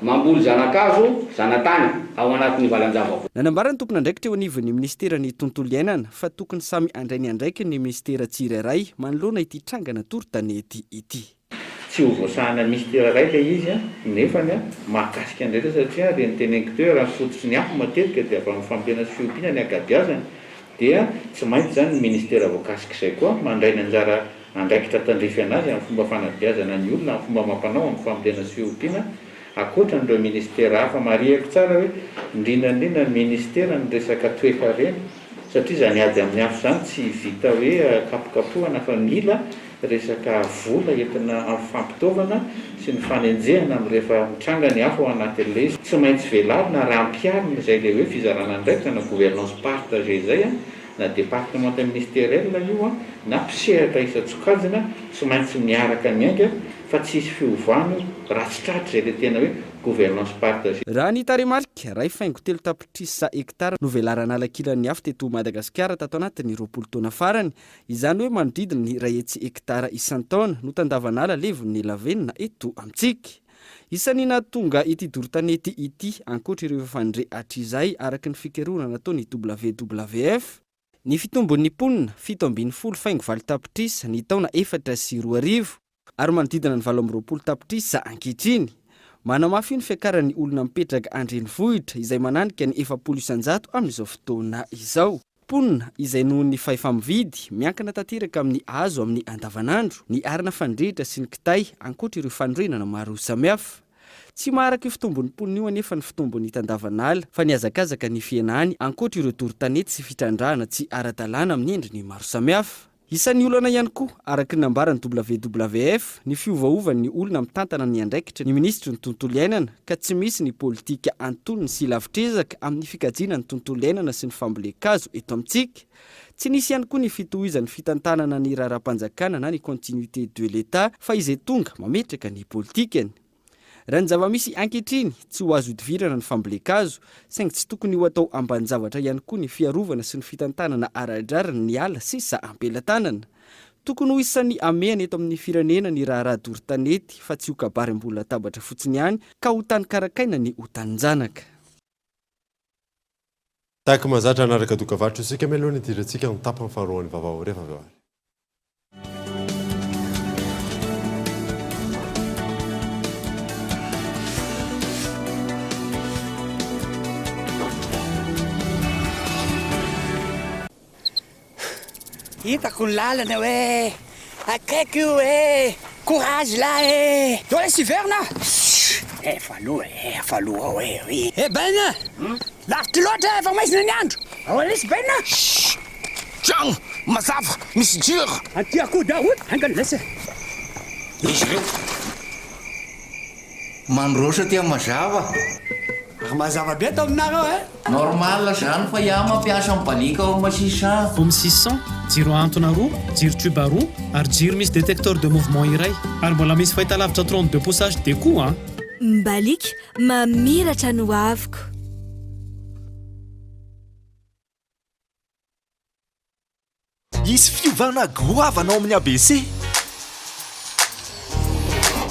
mamboly zanakazo zanatany ao anatin'ny valan-javaboary. Nanambara ny tompona andraikitra eo anivon'ny ministerany tontolo iainana fa tokony samy andrainy andraiky ny ministera tsirairay manoloana ity trangana doro-tanety ity. Tsy ho voasahana ministera iray ilay izy nefa mahakasika andraiky satria reny teneniko teo raha fototsy ny afo matetika dia avy amin'ny fampiana sy fiompiana ny akabiazany dia tsy maintsy zany ny ministera voakasika izay koa mandray ny anjara andraikitra tandrify anazy amin'ny fomba fanabeazana ny olona amin'ny fomba mampanao amin'ny fampiana sy fiompiana akoatra n'ireo ministera hafa marihako tsara hoe indrindrandrindra ny ministera ny resaka toefa reny satria zany ady amin'ny afo zany tsy vita hoe kapokapohana fa mila resaka vola entina amin'ny fampitaovana sy ny fanenjehana amin'ny rehefa mitranga ny afo ao anatin'ilay izy tsy maintsy velarina raha ampiarina izay le hoe fizarana andraikitra na gouvernance partagée zay na département ministériel io na mpisehatra isa-tsokajina tsy maintsy miaraka miainga fa tsisy fiovano ratsitratra zay le tena hoe gouvernance partagée. Raha ny taremarika ray faingo 3 tapitrisa hektara no velarana alakilan'ny afo teto Madagasikara tato anatin'ny 20 taona farany izany hoe manodidina ny 2 hektara isan-taona no tandavan'ala levon'ny lavenina eto amintsika. Isan'ny nahatonga ity doro-tanety ity ankoatra ireo fandre hatr'izay araka ny fikeronana nataon'ny WWF ny fitombon'ny mponina 7.10 faingo 20 tapitrisa ny taona 4.20 ary manodidina ny 20 tapitrisa ankehitriny. Manamafy ny fiakaran'ny olona mipetraka andrenivohitra izay mananika ny 700 amin'izao fotoana izao. Mponina izay noho ny fahefa-mividy miankina tanteraka amin'ny hazo amin'ny andavanandro, ny arina fandrehitra sy ny kitay ankoatra ireo fanorenana maro samihafa. Tsy maharaka io fitombon'ny mponina io anefa ny fitombon'ny tandavan'ala fa ny hazakazaka ny fienahany ankoatra ireo doro-tanety sy fitrandrahana tsy ara-dalàna amin'ny endriny maro samihafa. Isan'ny olana ihany koa araka ny nambarany WWF ny fiovaovan'ny olona mitantana ny andraikitra ny ministry ny tontolo iainana ka tsy misy ny politika antonony sy lavitrezaka amin'ny fikajiana ny tontolo iainana sy ny fambolekazo eto amintsika. Tsy nisy ihany koa ny fitohizan'ny fitantanana ny raharaham-panjakana na ny continuité de l'État fa izay tonga mametraka ny politikany. Raha ny zava-misy ankehitriny tsy ho azo idivirana ny fambolekazo saingy tsy tokony ho atao ambanin-javatra ihany koa ny fiarovana sy ny fitantanana ara-drariny ny ala sisa ampelantanana. Tokony ho isan'ny amehana eto amin'ny firenena ny raharaha doro-tanety fa tsy ho kabary ambony latabatra fotsiny ihany ka ho tany karakaina ny ho tanin-janaka. Tahaka mahazatra anaraka dokavatro isika meloha ny idirantsika ny tapany faharoa ny vaovao rehefa avy eo ary. Hitako ny lalana hoe akaiky io e courage la e dole sy verna faloha faloha e baina lavitra loatra efa maizina ny andro aoalisy baina tragno mazava misy jiro aty akoho daholy angany lasa izy reo mandrosa tia mazava mazava be atao aminareo e normal zany fa iah mampiasa mibalika ao masisa Omi 600 jiro antona roa jiro tuba roa ary jiro misy détecteur de mouvement iray ary mbola misy fahitalavitra 32 poussage de coup mbalik mamiratra no aviko. Isy fiovana goavana ao amin'ny ABC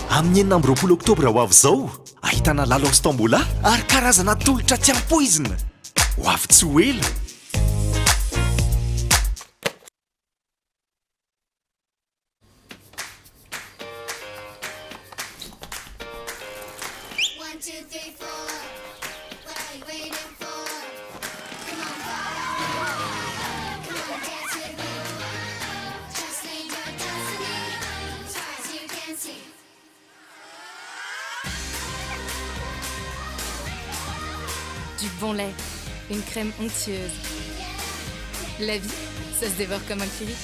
amin'ny 9 oktobra ho avy izao ahitana lalao Stambola ary karazana tolotra tsy ampoizina ho avy tsy ho ela. Du bon lait, une crème onctueuse. La vie, ça se dévore comme un kiri.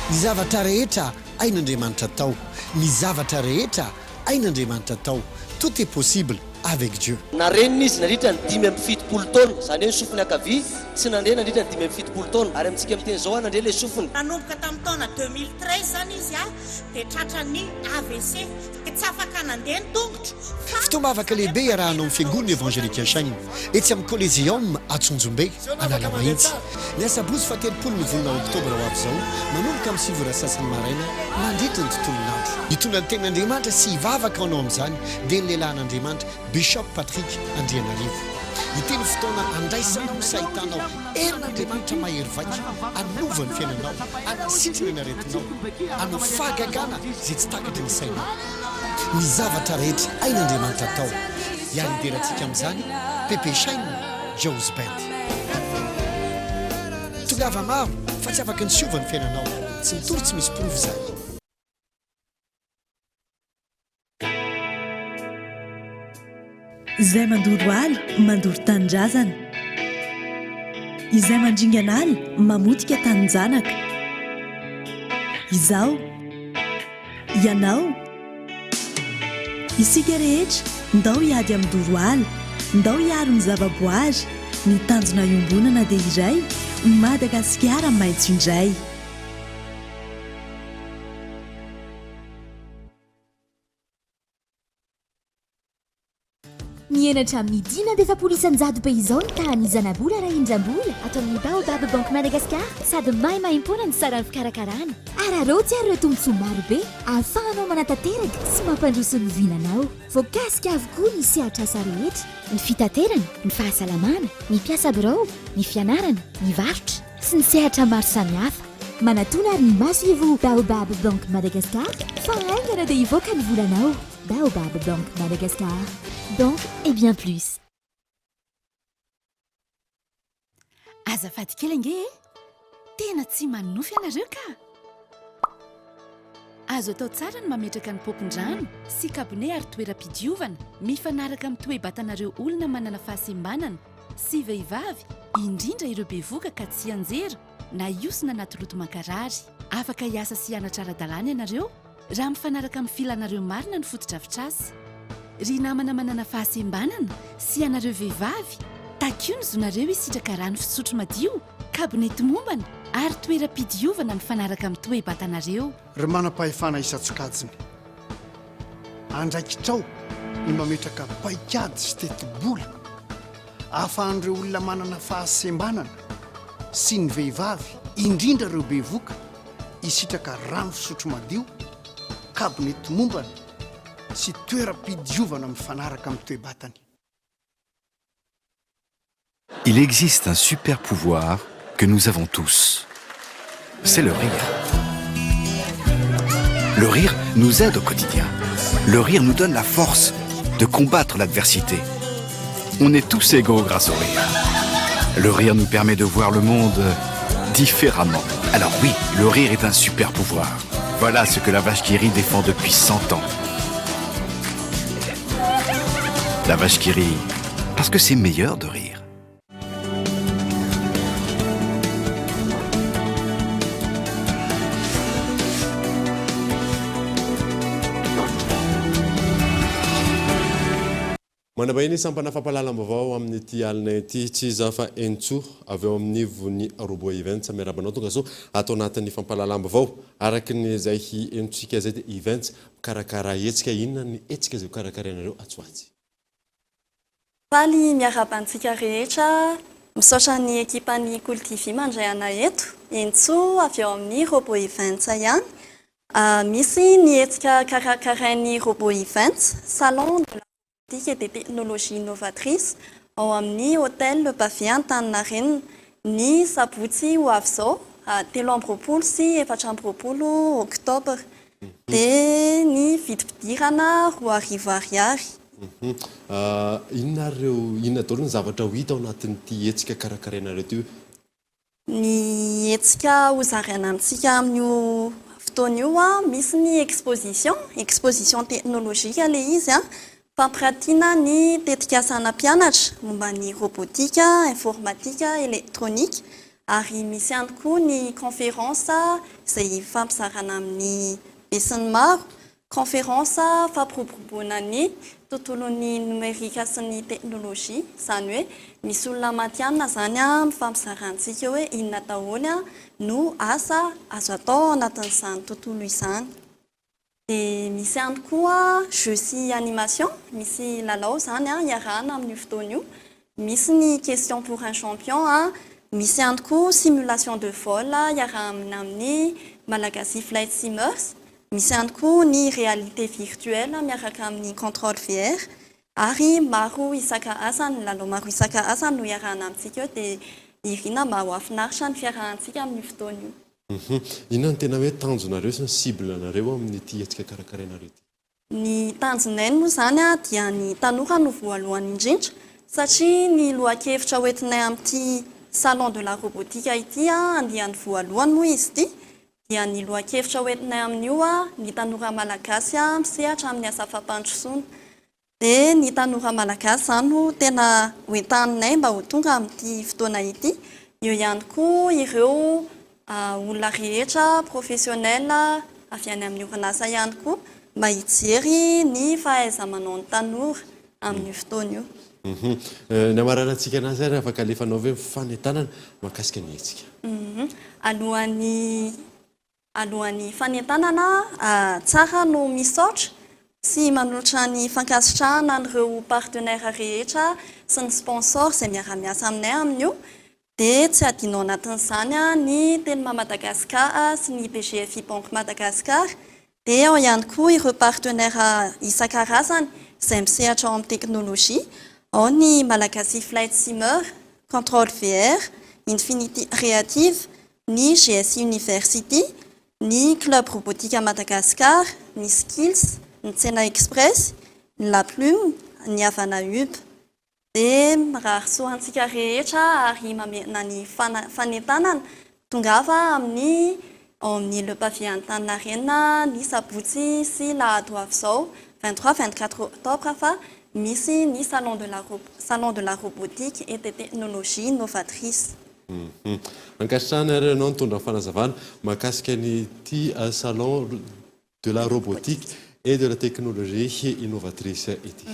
Ny zavatra rehetra ain'Andriamanitra tao. Ny zavatra rehetra ain'Andriamanitra tao. Tout est possible avec Dieu. Na renina izy nandritra ny 5-7 taona, zany hoe sofiny akavia tsy nandeha nandritra ny 5-7 taona, ary amintsika amin'teny zao nandre le sofiny. Nanomboka tamin'ny taona 2013 zany izy dia tratrany AVC, dia tsy afaka nandeha ny tongotra. Fotoana afaka lehibe iarahanao amin'ny fiangonana evangelika Saigny etsy amin'ny Collégium Atsonjombe Analamahitsy. Ny asabotsy 7 ny volana oktobra ho avy izao manomboka amin'ny 7 sasany maraina mandritra ny tontolon'andro. Hitondra ny tenin'Andriamanitra sy hivavaka anao amin'izany dia ny lehilahin'Andriamanitra Bishop Patrick Andrianarivo. Iteny fotoana andraisanao sy ahitanao herin'Andriamanitra mahery vaika hanova ny fiainanao, hanasitrana ny aretinao, hanao fahagagana izay tsy takatry ny sainao. Ny zavatra rehetra ain'Andriamanitra tao. Ianderantsika amin'izany Pepe Saigny Jones Band. Tongava maro fa tsy afaka ny siova ny fiainanao, tsy mitory tsy misy provy izany. Izay mandoro aly mandoro tanindrazana, izay mandringana aly mamotika taninjanaka. Izaho, ianao, isika rehetra ndao hiady amin'ny doro aly, ndao hiaro ny zavaboary, ny tanjona iombonana dia iray Madagasikara maitso indray. Mienatra midina dia fapolisan-jado paysan ny tahany Zanabola raha indram-bola atao amin'ny Baobab Banque Madagascar sady maimaimpona ny sarany fikarakarana ary arotsy ary ireo tombotsoa maro be ahafahanao manatanteraka sy mampandroso ny vinanao. Voakasika avokoa ny sehatra asa rehetra, ny fitaterana, ny fahasalamana, ny mpiasa birao, ny fianarana, ny varotra sy ny sehatra maro samihafa. Manatona ary ny maso-ivo Baobab Banque Madagascar fa aingana dia hivoaka ny volanao. Baobab Banque Madagascar. Donc, et bien plus. Azafady kely ange, tena tsy manofy ianareo ka. Azo atao tsara ny mametraka ny popon-drano sy kabone ary toeram-pidiovana mifanaraka amin'ny toe-batanareo olona manana fahasembanana sy vehivavy, indrindra ireo bevoka ka tsy anjera na iosina anaty loto mankarary. Afaka hiasa sy hianatra ara-dalàna ianareo raha mifanaraka amin'ny filanareo marina ny fotodrafitrasa. Ry namana manana fahasembanana sy ianareo vehivavy, takio ny zonareo hisitraka rano fisotro madio, kabonety mombana ary toeram-pidiovana mifanaraka amin'ny toe-batanareo. Ry manam-pahefana isan-tsokajiny, andraikitrao ny mametraka paikady sy teti-bola ahafahan'ireo olona manana fahasembanana sy ny vehivavy, indrindra ireo bevoka hisitraka rano fisotro madio, kabonety mombana sy toeram-pidiovana mifanaraka amin'ny toe-batany. Il existe un super pouvoir que nous avons tous. C'est le rire. Le rire nous aide au quotidien. Le rire nous donne la force de combattre l'adversité. On est tous égaux grâce au rire. Le rire nous permet de voir le monde différemment. Alors oui, le rire est un super pouvoir. Voilà ce que la vache qui rit défend depuis 100 ans. La vache qui rit, parce que c'est meilleur de rire. manambahiny sampana fampalalam-bavao amin'ny ity alina ity tsy zafa entso avy eo amin'ny vony robot events miarabanao tonga so atao anatin'ny fampalalam-bavao araky ny zay entsika zay dia events karakara etsika inona ny etsika zay karakarainareo atsoatsy faly miarabantsika rehetra misaotra ny ekipany Coltivy mandray ana eto entso avy eo amin'ny robot events ihany misy ny etsika karakarain'ny robot events salon de et des technologies innovatrices ao amin'ny hôtel Le Pavé Antaninarenina ny sabotsy ho avy zao 3 sy 4 oktobra dia ny vidim-pidirana 2 ariary. Inona daholo ny zavatra ho hita ao anatin'ity etsika karakarainareo ity? Ny etsika hozaraina amintsika amin'io fotoana io misy ny exposition technologique le izy fampirantiana ny tetikasana mpianatra momba ny robotika, informatika, elektronika ary misy ihany koa ny conférence izay fampizarana amin'ny besin'ny maro, conférence fampiroboroboana ny tontolon'ny numerika sy ny teknolojia, izany hoe misy olona matianina zany mifampizarantsika hoe inona daholo no asa azo atao anatin'izany tontolo izany. Dia misy ihany koa jeu sy animation, misy lalao zany iarahana amin'ny fotoana io, misy ny question pour un champion, misy ihany koa simulation de vol iarahana amin'ny Malagasy Flight Simmers, misy ihany koa ny réalité virtuelle miaraka amin'ny contrôle VR ary maro isaka asany, lalao maro isaka asany no iarahana amintsika dia irina mba ho afinaritra ny fiarahantsika amin'ny fotoana io. Inona ny tena hoe tanjonareo sy ny cible nareo amin'ny ity etsika karakarainareo ity? Ny tanjonay moa zany dia ny tanora no voalohany indrindra satria ny lohan-kevitra hoentinay amin'ity salon de la robotique ity andiany voalohany moa izy ity dia ny lohan-kevitra hoentinay amin'io ny tanora malagasy misehatra amin'ny asa fampandrosoana dia ny tanora malagasy zany no tena hoentaninay mba ho tonga amin'ity fotoana ity. Eo ihany koa ireo olona rehetra professionnel avy any amin'ny orinasa ihany koa mba hijery ny fahaiza-manao ny tanora amin'ny fotoana io. Ny amaranantsika anazy ary afaka alefanao hoe fanentanana mahakasika ny etsika. Alohan'ny fanentanana tsara no misaotra sy manolotra ny fankasitrahana an'ireo partenaire rehetra sy ny sponsor izay miara-miasa aminay amin'io. Dia tsy adinao anatin'izany ny Telma Madagasikara sy ny BGFI Banque Madagasikara dia ao ihany koa ireo partenaire isan-karazany izay misehatra ao amin'ny teknolojia, ao ny Malagasy Flight Simmer, Contrôle VR, Infinity Creative, ny GSI University, ny Club Robotique Madagasikara, ny Skills, ny Tsena Express, ny La Plume, ny Havana Hub. Dia raha soantsika rehetra ary mamena ny fanentanana tongava amin'ny Le Pavé Antaninarenina ny sabotsy sy lahady avy zao 23-24 octobre fa misy ny salon de la robotique et des technologies innovatrices. Ankasitrahana ianao nitondra fanazavana mahakasika nyity salon de la robotique et de la technologie innovatrice ity.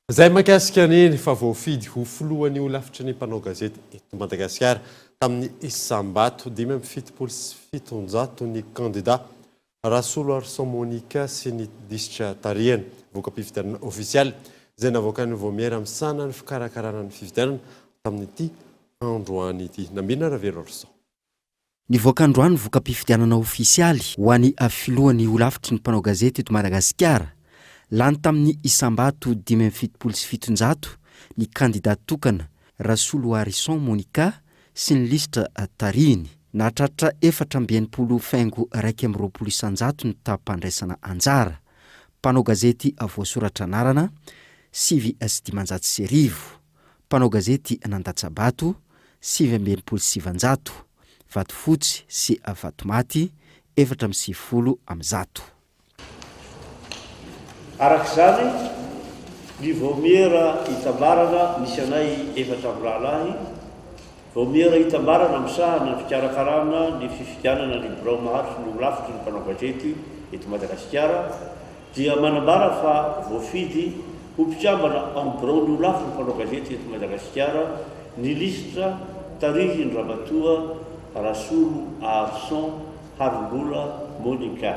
Zay mahakasika ny fa voafidy ho filohan'ny ho lafitry ny mpanao gazety eto Madagasikara tamin'ny isam-bato 577 ny candidat Rasolo Arson Monica sy ny disitra tarihany voka-pifidianana ofisialy izay navoakany voamiera amin'ny sana ny fikarakarana ny fifidianana tamin'ity androany ity. Nambina Ravelo Arson. Ny voakandroany voka-pifidianana ofisialy ho an'ny filohan'ny ho lafitry ny mpanao gazety eto Madagasikara lany tamin'ny isam-bato 577 ny candidat tokana Rasolo Arson Monica sy ny lisitra tarihiny nahatratra 420 faingo 120 isanjato ny tapandraisana anjara. Mpanao gazety voasoratra anarana 7,5 mpanao gazety Nandatsabato 7,7 vato fotsy sy vato maty 4,90 am'zato. Arak'izany ny voamiera hitambarana misy anay 4 ralahy, voamiera hitambarana misahana ny fikarakarana ny fifidianana ny birao maharitra no lafitry ny mpanao gazety eto Madagasikara dia manambara fa voafidy ho mpikambana am'birao ny olafo ny mpanao gazety eto Madagasikara ny lisitra tarihy ny Ramatoa Rasolo Arson Harimbola Monica.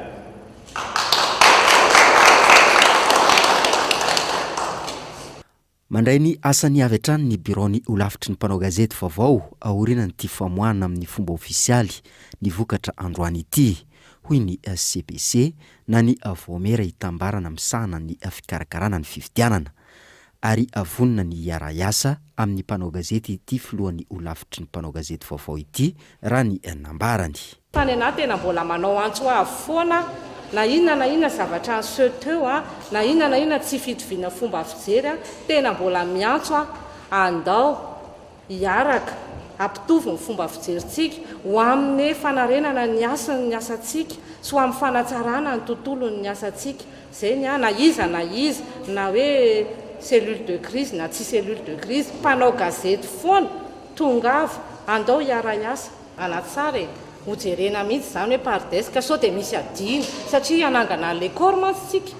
mandray ny asany avy hatrany ny biroany olafitry ny mpanao gazety vaovao aoriana ny ty famoahana amin'ny fomba ofisialy ny vokatra androany ity hoy ny CBC na ny avomera hitambarana misahana ny fikarakarana ny fifidianana ary avonina ny iara-iasa amin'ny mpanao gazety ity filohan'ny olafitry ny mpanao gazety vaovao ity raha ny nambarany. Tany anaty tena mbola manao antso foana na inona zavatra anseho teo na inona tsy fitoviana fomba fijery tena mbola miantso andao hiaraka ampitovy ny fomba fijerintsika ho amin'ny fanarenana ny asantsika sy ho amin'ny fanatsarana ny tontolon'ny ny asantsika zay na iza na hoe cellule de crise na tsy cellule de crise mpanao gazety foana tongava andao hiara-iasa anatsara hojerena mihitsy zany hoe pardeska sao dia misy adino satria anangana le corps mantsika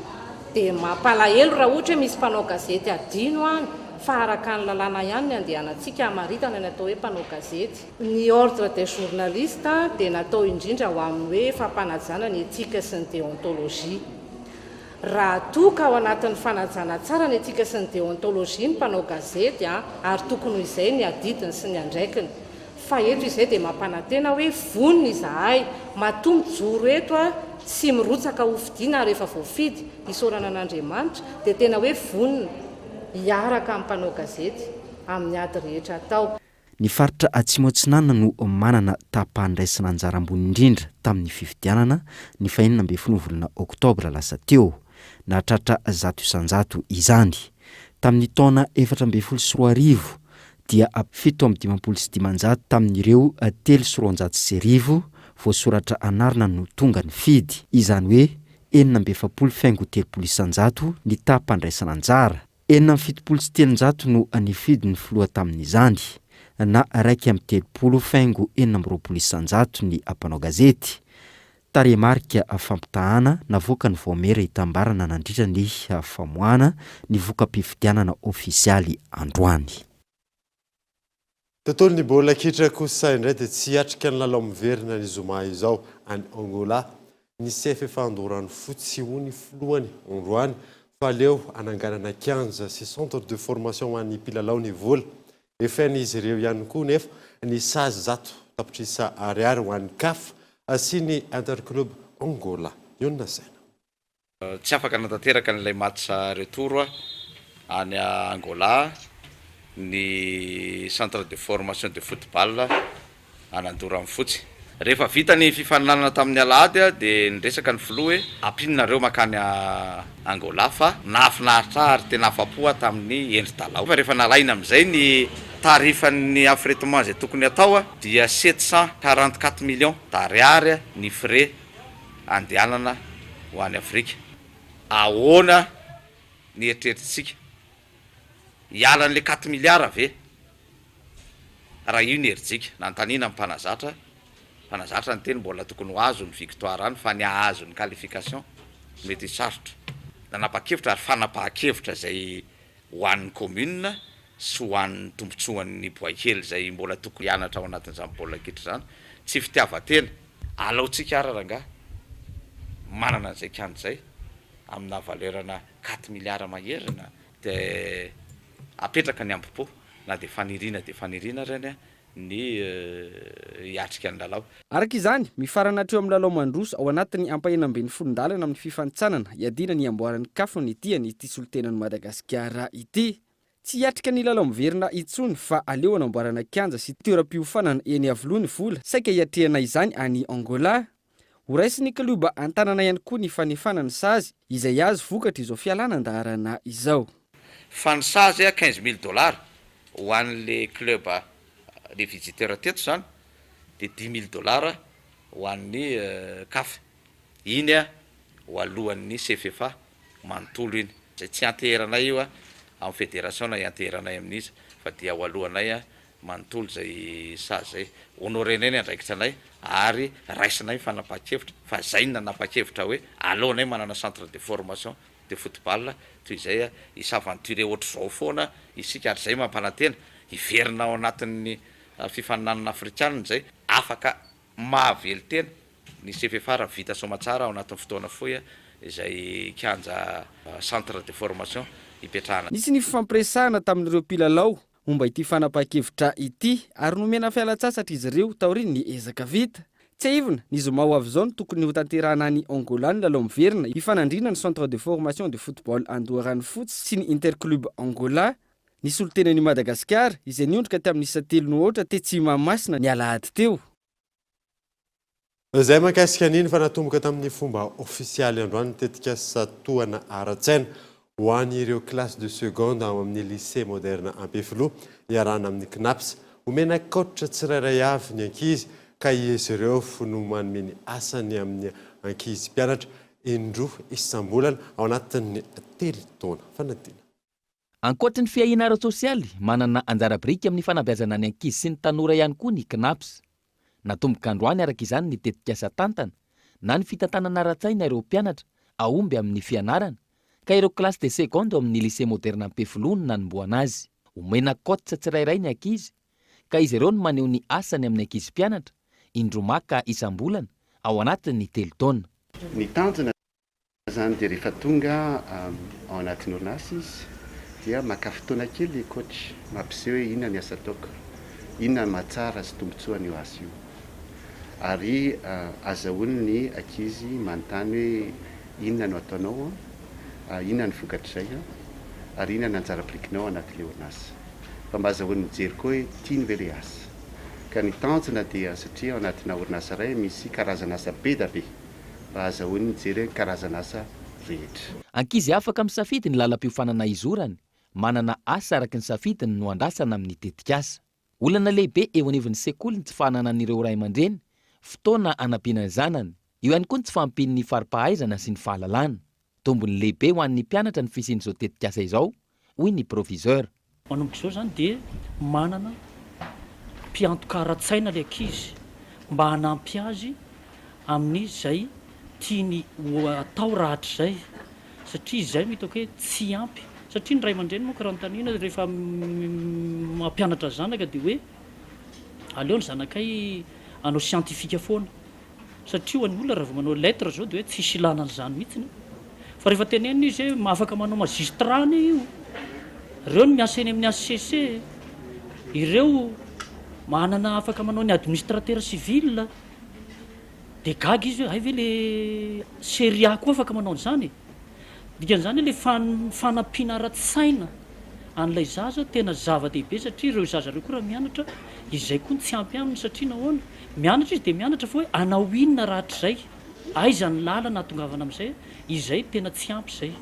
dia mampalahelo raha ohatra hoe misy mpanao gazety adino any fa araka ny lalàna ihany ny andehanantsika hamaritana ny atao hoe mpanao gazety. Ny ordre des journalistes dia natao indrindra ho amin'ny hoe fampanajana ny etika sy ny déontologie. Raha toka ao anatin'ny fanajana tsara ny etika sy ny déontologie ny mpanao gazety ary tokony izay ny adidiny sy ny andraikiny. Fa eto izay dia mampanantena hoe voniny izahay matombo joro eto sy mirotsaka ho fidiana rehefa voafidy isorana an'Andriamanitra dia tena hoe voniny hiaraka amin'ny mpanao gazety amin'ny ady rehetra atao. Ny faritra Atsimo Atsinanana no manana tapahandraisana anjara-ambony indrindra tamin'ny fifidianana ny 24 volana Oktobra lasa teo nahatratra 100 izany. Tamin'ny taona 2014 dia 7,5 tamin'ireo 3,9 voasoratra anarina no tonga ny fidy izany hoe 7,3 ny tapahandraisana anjara. 7,7 no anifidy ny filoha tamin'izany na 3,3 ny mpanao gazety. Taremarika fampitahana navoaka ny voamera hitambarana nandritra ny famoahana ny vokam-pifidianana ofisialy androany. Tontolo ny bola kitra kosa indray dia tsy hatrika ny lalao miverina ny zoma izao any Angola ny CFF andorany fotsy hony filohany androany fa leo ananganana kianja sy centre de formation ho an'ny mpilalao ny vola efen'izy ireo ihany koa nefa ny sazy zato tapitrisa ariary ho an'ny CAF sy ny Interclub Angola. Iona saina. Tsy afaka natateraka n'ilay match retour any Angola ny centre de formation de football anandorany fotsy. Rehefa vita ny fifaninanana tamin'ny alahady dia niresaka ny filoha hoe ampinareo makany Angola fa nahafinaritra ary tena afapo tamin'ny endri-dalao. Fa rehefa nalaina amin'izay ny tarifan'ny affrètement izay tokony atao dia 744 millions d'ariary ny frais andehanana ho any Afrika. Ahoana ny eritreretintsika hiala n'le 4 milliards ve raha io ny herintsika nantanina mpanazatra ny teny mbola tokony ho azo ny victoire any fa ny ahazo ny qualification mety sarotra nanapa-kevitra ary fanapa-kevitra zay ho an'ny commune sy ho an'ny tombotsoan'ny boakely zay mbola tokony hianatra ao anatin'izany baolina kitra zany tsy fitiavan-tena alaotsika araranga manana an'izay kianja zay amina valerana 4 milliards maherina dia apetraka ny ampipo na dia fanirina reny ny hiatrika ny lalao. Araka izany mifarana hatreo amin'ny lalao mandroso ao anatin'ny ampahenam-ben'ny folondalana amin'ny fifantsanana hiadina ny amboaran'ny CAF ny tiany ity solotenan'ny Madagasikara ity. Tsy hiatrika ny lalao miverina itsony fa aleo anamboarana kianja sy toeram-piofanana eny avoloany vola saika hiatrehana izany any Angola. Ho raisiny kluba antanana ihany koa ny fanefanany sazy izay azo vokatra izao fialana andaharana izao. Fansazy $15,000 ho an'le club les visiteurs teto zany dia $10,000 ho an'ny CAF. Iny ho alohan'ny CFFA manontolo iny zay tsy anteheranay io amin'ny fédération na anteheranay amin'izy fa dia ho alohanay manontolo zay sazy zay honorenay ny andraikitra anay ary raisinay fanapa-kevitra fa zay nanapa-kevitra hoe alohanay manana centre de formation de football toy izay isavanture ohatra zao foana isika ary zay mampanantena iverina ao anatin'ny fifaninanana afrikanina zay afaka mahavely tena ny CFFR vita somatsara ao anatin'ny fotoana foy izay kianja centre de formation ipetrahana. Nisy ny fifampiresahana tamin'ireo mpilalao momba ity fanapa-kevitra ity ary nomena fialatsasatra izy ireo taoriny ny ezaka vita. Tsy aivina ny zoma ho avy zao ny tokony ho tanterahana any Angola ny lalao miverina hifanandrina ny centre de formation de football Andoharany fotsy sy ny Interclub Angola. Nisy olo-tenan'i Madagasikara izay niondrika tamin'ny isa 3 noatra tetsy Mahamasina ny alahady teo. Zay mahakasika an'iny fa natomboka tamin'ny fomba ofisialy androany tetika satoana ara-tsaina ho an'ireo classe de seconde ao amin'ny lycée moderne Ampefiloha iarahana amin'ny CNAPS omena coach tsirairay avy ny ankizy ka izy ireo no manome ny asany amin'ny ankizy mpianatra indroa isambolana ao anatin'ny 3 taona fanadina. Ankoatry ny fiahina ara-tsosialy manana anjara biriky amin'ny fanabeazana ny ankizy sy ny tanora ihany koa ny CNAPS. Natomboka androany araka izany ny tetika asa tantana na ny fitantanana ara-tsaina ireo mpianatra aomby amin'ny fianarana ka ireo classe de seconde amin'ny lycée moderne Ampefiloha no nanomboana azy. Omena coach tsirairay ny ankizy ka izy ireo no maneho ny asany amin'ny ankizy mpianatra indromaka isam-bolana ao anatin'ny 3 taona. Ny tanjona zany dia rehefa tonga ao anatin'ny orinasa izy dia maka fotoana kely coach mampiseho hoe inona ny asa ataoko, inona mahatsara sy tombotsoa ny asa io, ary azahoany ny ankizy manontany hoe inona no ataonao, inona ny vokatr'izay, ary inona ny anjara birikinao anatin'ilay orinasa. Fa mba azahoany mijery koa hoe tiany ve ilay asa. Ka ny tanjona dia satria ao anatina orinasa iray misy karazana asa be da be mba azahoany mijery karazana asa rehetra. Ankizy afaka misafidy ny lalam-piofanana izorany, manana asa araka ny safidiny no andrasana amin'ny tetika asa. Olana lehibe eo anivon'ny sekoly ny tsy fananan'ireo ray aman-dreny, fotoana anampiana ny zanany, io ihany koa ny tsy fampiny ny fari-pahaizana sy ny fahalalana. Tombony lehibe ho an'ny mpianatra ny fisian'izao tetika asa izao, hoy ny proviseur. Manomboka izao zany dia manana mpiantoka ara-tsaina ilay ankizy mba hanampy azy amin'izay tiany atao rahatrizay, satria izay mitako hoe tsy ampy. Satria ny ray aman-dreny moa karanontaniana rehefa mampianatra zanaka dia hoe aleo ny zanakay anao siantifika foana, satria ho an'ny olona raha vao manao lettre zao dia hoe tsisy ilana an'izany mihitsiny. Fa rehefa tenenina izy hoe afaka manao magistrany io, ireo no miasa eny amin'ny HCC, ireo manana afaka manao ny administrateur civil, dia gaga izy hoe hay ve le seria koa afaka manao an'izany. Dikan'izany ilay fanampiana ara-tsaina an'ilay zaza tena zava-dehibe, satria ireo zaza ireo koa raha mianatra, izay koa tsy ampy aminy, satria nahoana mianatra izy dia mianatra fa hoe anao inona rahatrizay, aiza ny lalana hatongavana amin'izay, izay tena tsy ampy izay.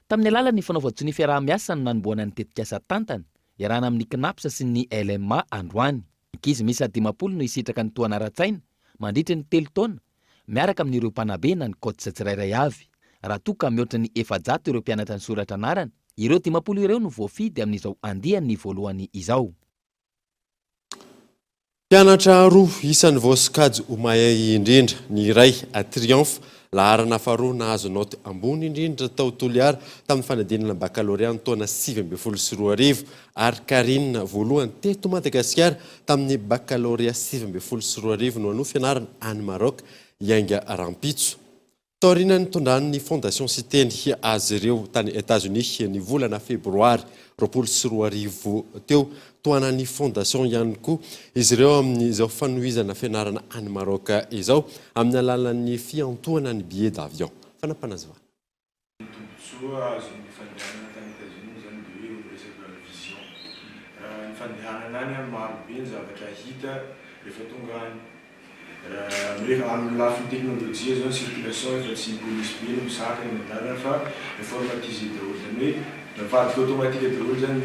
Tamin'ny alalan'ny fanaova-tso ny fiaraha-miasa no nanomboana ny tetika asa tantana iarahana amin'ny CNAPS sy ny LMA androany. Ankizy misy 10 no isitraka ny toana ara-tsaina mandritra ny 3 taona miaraka amin'ireo mpanabe na ny coach tsirairay avy. Raha toka mihoatra ny 700 ireo mpianatra ny soratra anarana, ireo 10 ireo no voafidy amin'izao andiany voalohany izao. Mpianatra roa isan'ny voasokajy ho mahay indrindra, ny iray a Triomphe laharana faharoa nahazo noty ambony indrindra tao Toliara tamin'ny fanadinana baccalauréat ny taona 2024 ary Karine voalohany teto Madagasikara tamin'ny baccalauréat 2024 no ano fianarana any Maroc Ianga Rampitso. Taorina ny tondrany ny fondation Siteny azy ireo tany États-Unis ny volana febroary 2024 teo, toana ny fondation ihany koa izy ireo amin'izao fanohizana fianarana any Maroc izao amin'ny alalan'ny fiantohana ny billet d'avion. Fanampanazava. Soa azon'ny fandehanana tany États-Unis zany dia hoe resaka vision. Ny fandehanana any marobe ny zavatra hita rehefa tonga any. Rehefa amin'ny lafiny teknôlôjia zao circulation efa tsy police be no misaka ny dalana fa informatisé daholo, zany hoe mivadika automatique daholo zany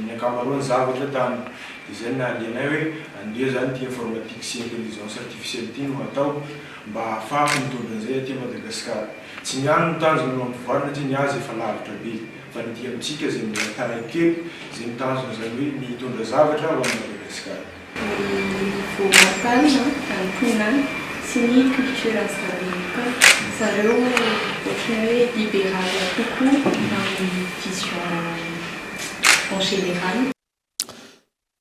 ny ankamaroany zavatra tany. Dia zay nahalianay hoe andeha zany ty informatique sy intelligence artificielle ty no atao mba ahafahako mitondra an'izay aty Madagasikara. Tsy miano ny tanjona no ampivoarana satria ny azy efa lavitra be, fa ny ty amintsika zay mbola tarankely zay mitazona zany hoe mitondra zavatra ho an'ny Madagasikara. voamarina antonina sy ny culture zareo ka zareo ohatran'ny hoe libéral kokoa amin'ny vision en général.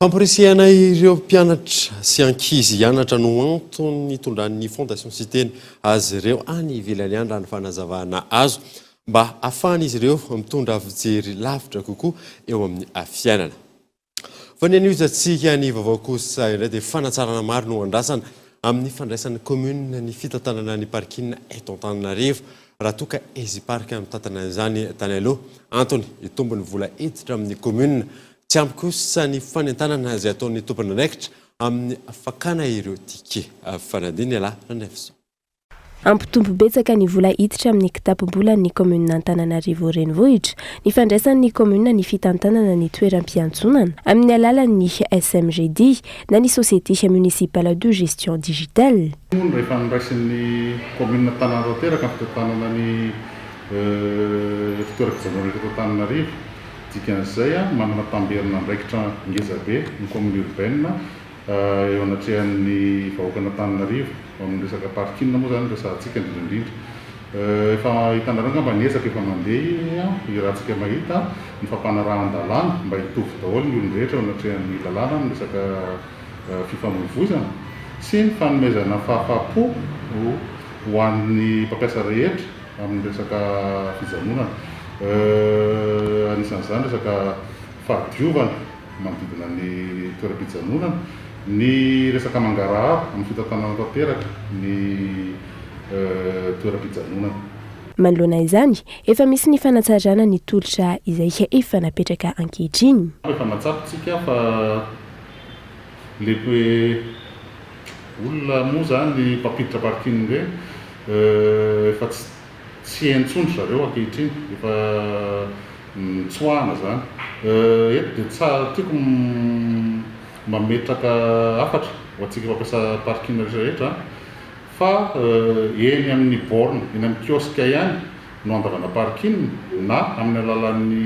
Famporisihana ireo mpianatra sy ankizy hianatra no antony itondran'ny fondation Citeny azy ireo any ivelany any raha ny fanazavana azo mba ahafahana izy ireo mitondra fijery lavitra kokoa eo amin'ny fiainana. Fa ny an'izantsika ny vaovao kosa indray dia fanatsarana maro no andrasana amin'ny fandraisan'ny commune ny fitantanana ny parking eto Antananarivo raha toa ka eziparika amin'ny tantana izany tany aloha antony itombony vola editra amin'ny commune tsy ampy kosa ny fanentanana izay ataon'ny tompony andraikitra amin'ny fakana ireo tike fanadiny ala ranefso. Ampitombo betsaka ny vola iditra amin'ny kitapom-bola ny commune Antananarivo renivohitra ny fandraisan'ny commune ny fitantanana ny toeram-piantsonana amin'ny alalan'ny SMGD na ny société municipale de gestion digitale. Rehefa niraisin'ny commune Antananarivo teraka ny fitantanana ny fitoeram-pijanonana eto Antananarivo dikan'izay manana tamberina andraikitra ngezabe ny commune urbaine eo anatrehan'ny vahoaka Antananarivo amin'ny resaka parking moa zany resahantsika indrindrindrindra efa hitanareo ngamba niezaka efa mandeha irahantsika mahita ny fampanarahan-dalàna mba hitovy daholo ny olon rehetra eo anatrehan'ny lalàna ny resaka fifamoivoizana sy ny fanomezana fahafapo ho an'ny mpampiasa rehetra amin'ny resaka fijanonana anisan'izany resaka fahadiovana manodidina ny toeram-pijanonana ny resaka mangarahara amin'ny fitantanana tanteraka ny toeram-pijanonana. Manoloana izany efa misy ny fanatsarana ny tolotra izay efa napetraka ankehitriny. Efa natsapitsika fa lehibe olona moa zany mpampiditra parking ireny efa tsy hentsondro zareo ankehitriny efa mitsoahana zany eto dia tsara tiako mametraka afatra ho antsika mampiasa parking rehetra fa eny amin'ny borne eny amin'ny kiosque ihany no andavana parking na amin'ny alalan'ny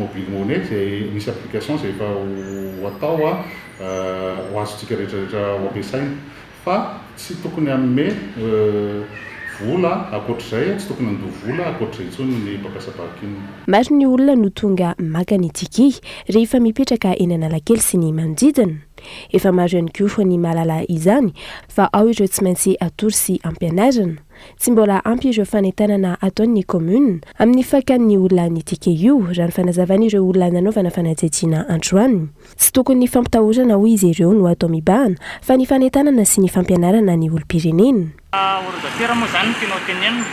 mobile monnaie zay misy application zay efa ho atao ho azontsika rehetrarehetra ho ampiasaina fa tsy tokony hanome vola akoatr'izay tsy tokony handoa vola akoatr'izay intsony ny mpampiasa parking. Maro ny olona no tonga maka ny tiky rehefa mipetraka eny Analakely sy ny manodidina. Efa maro ihany koa ny mahalala izany fa ao ireo tsy maintsy atory sy ampianarana. Tsy mbola ampy ireo fanentanana ataon'ny commune amin'ny fakan'ny olona ny tiky io raha ny fanazavana ireo olona nanaovana fanajejiana androany. Tsy tokony ny fampitahorana ho izy ireo no atao mibahana fa ny fanentanana sy ny fampianarana ny olom-pirenena. Ordinateur moa zany tianao tenenina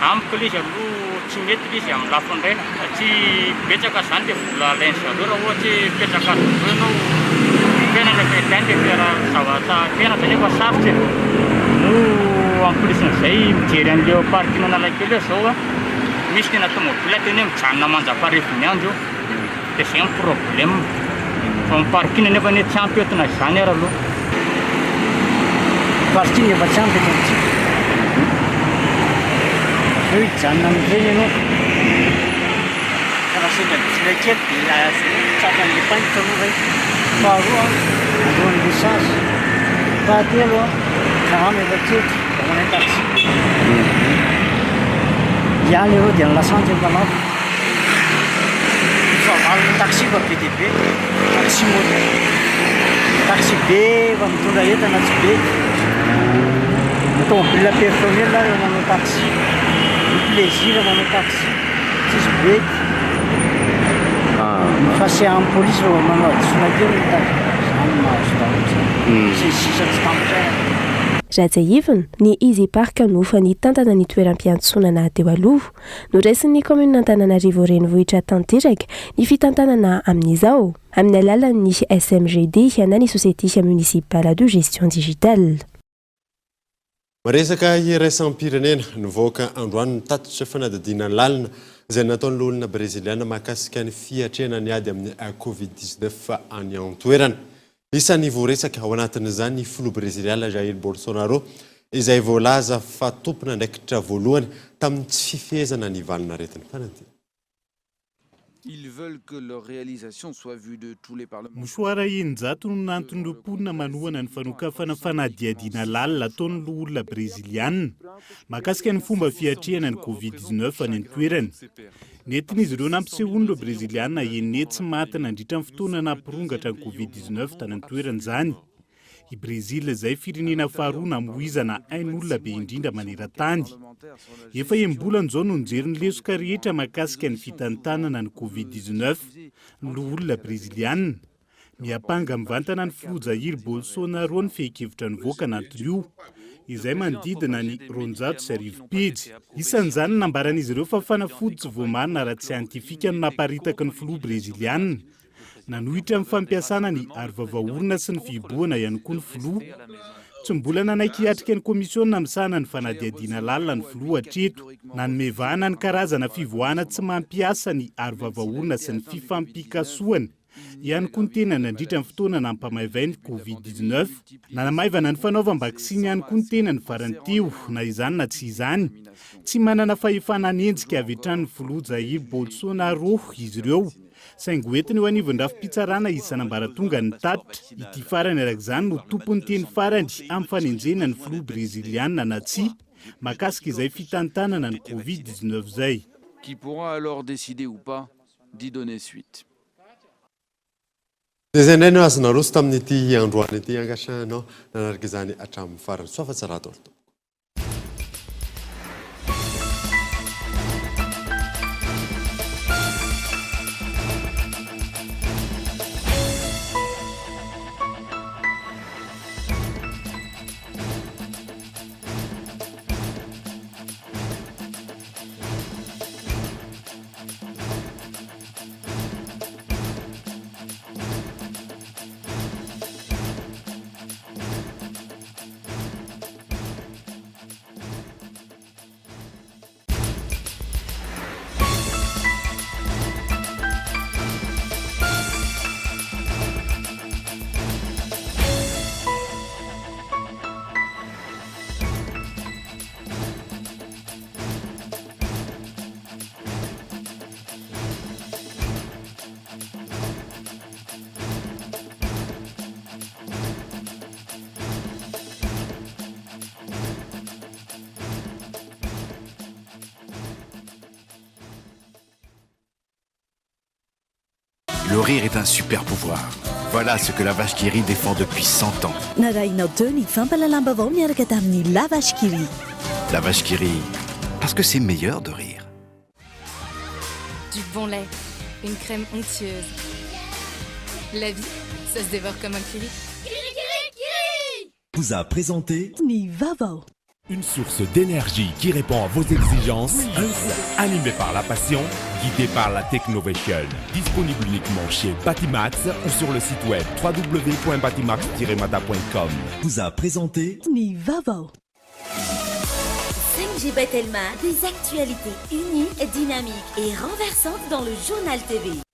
amiko ilay izy aloha tsy mety ilay izy amin'ny lafindray satria betsaka zany dia vola alainy zareo raha ohatra mipetraka azo ianao tena ndraiky tany dia fiara zavatra tena zany efa sarotra no ampolisin'izay mijery an'ileo parking Analakely zao misy tena tomobile tena mijanona manjam-parevony andro dia zay ny problème fa ny parking nefa ny tsy ampy entina izany ary aloha. Parking efa tsy ampy eto eo hijanona amin'ireny ianao raha sendra vola kely dia tsapan'le painitra aloha ray faharoa andohan'ny licence fahatelo karama efa ketry da manay taxi ihany eo dia ny lasante mpanafo fa valiny taxi fa be dia be taxi moto taxi be fa mitondra entana tsy be automobile personnel eo manao taxi ny plaisir manao taxi tsisy bety fa sy amin'ny polisy fa manao adisona kely ny taxi zany mahazo tahotra sy sisa tsy tamotra. Rajaivina ny Easy Park no fa nitantana ny toeram-piantsonana teo aloha no raisin'ny commune Antananarivo renivohitra tanteraka ny fitantanana amin'izao amin'ny alalan'ny SMGD na ny société municipale de gestion digitale. Maresaka iraisam-pirenena nivoaka androany nitatitra fanadadiana lalina izay nataon'ny olona breziliana mahakasika ny fiatrena ny ady amin'ny Covid-19 any an-toerana. Isan'ny voaresaka ao anatin'izany filoha breziliana Jair Bolsonaro izay voalaza fa tompona andraikitra voalohany tamin'ny tsy fifehezana ny valina aretin'ny fanadina. Ils veulent que leur réalisation soit vue de tous les parlements. Mosoara eninjato no nantondrom-ponina manohana ny fanokafana fanadihadiana lalina ataon'ny olona breziliana mahakasika ny fomba fiatrehana ny covid-19 any an-toerany. Nentin'izy ireo nampisehoany ireo breziliana eny tsy maty nandritra ny fotoana nampirongatra ny covid-19 tany an-toerana izany. I Brezila izay firenena faharoa namoizana ain'olona be indrindra maneran-tany. Efa embolana izao no nijery ny lesoka rehetra mahakasika ny fitantanana ny covid-19 ny olona breziliana. Miapanga mivantana ny filoha Jair Bolsonaro ny fehi-kevitra nivoaka n'antony io izay manodidina ny 200 pejy. Isan'izany nambaran'izy ireo fa fanafody tsy voamarina ara-tsiantifika no naparitaka ny filoha breziliana. Nanohitra amin'ny fampiasana ny arovava-orona sy ny fiboana ihany koa ny filoha. Tsy mbola nanaiky hiatrika ny komisiona misahana ny fanadihadiana lalina ny filoha hatreto. Nanomevahana ny karazana fivoahana tsy mampiasa ny arovava-orona sy ny fifampikasoana ihany koa ny tena nandritra ny fotoana nampamaivay ny covid-19. Nanamaivana ny fanaovam-bakisiny ihany koa ny tena ny farany teo na izany na tsy izany. Tsy manana fahefana anenjika avy hatrany ny filoha Jair Bolsonaro izy ireo. Saingy hoentiny eo anivon-drafi-pitsarana isan'ambaratonga ny tatitra. Ity farany arak'izany no tompony teny farany amin'ny fanenjena ny filoha breziliana na tsy mahakasika izay fitantanana ny covid-19 zay. Qui pourra alors décider ou pas d'y donner suite. Izay indray no azonareo sy tamin'ity androany ity angasanao nanaraka izany hatramin'ny farany soa fa tsara atao. Le rire est un super pouvoir. Voilà ce que la vache qui rit défend depuis 100 ans. La vache qui rit. La vache qui rit, parce que c'est meilleur de rire. Du bon lait, une crème onctueuse. La vie, ça se dévore comme un kiwi. Vous a présenté Nivavo. Une source d'énergie qui répond à vos exigences. Un plat animé par la passion, guidé par la technovation. Disponible uniquement chez Batimax ou sur le site web www.batimax-mata.com. Vous a présenté Nivavo. 5G Batelma, des actualités unies, dynamiques et renversantes dans le journal TV.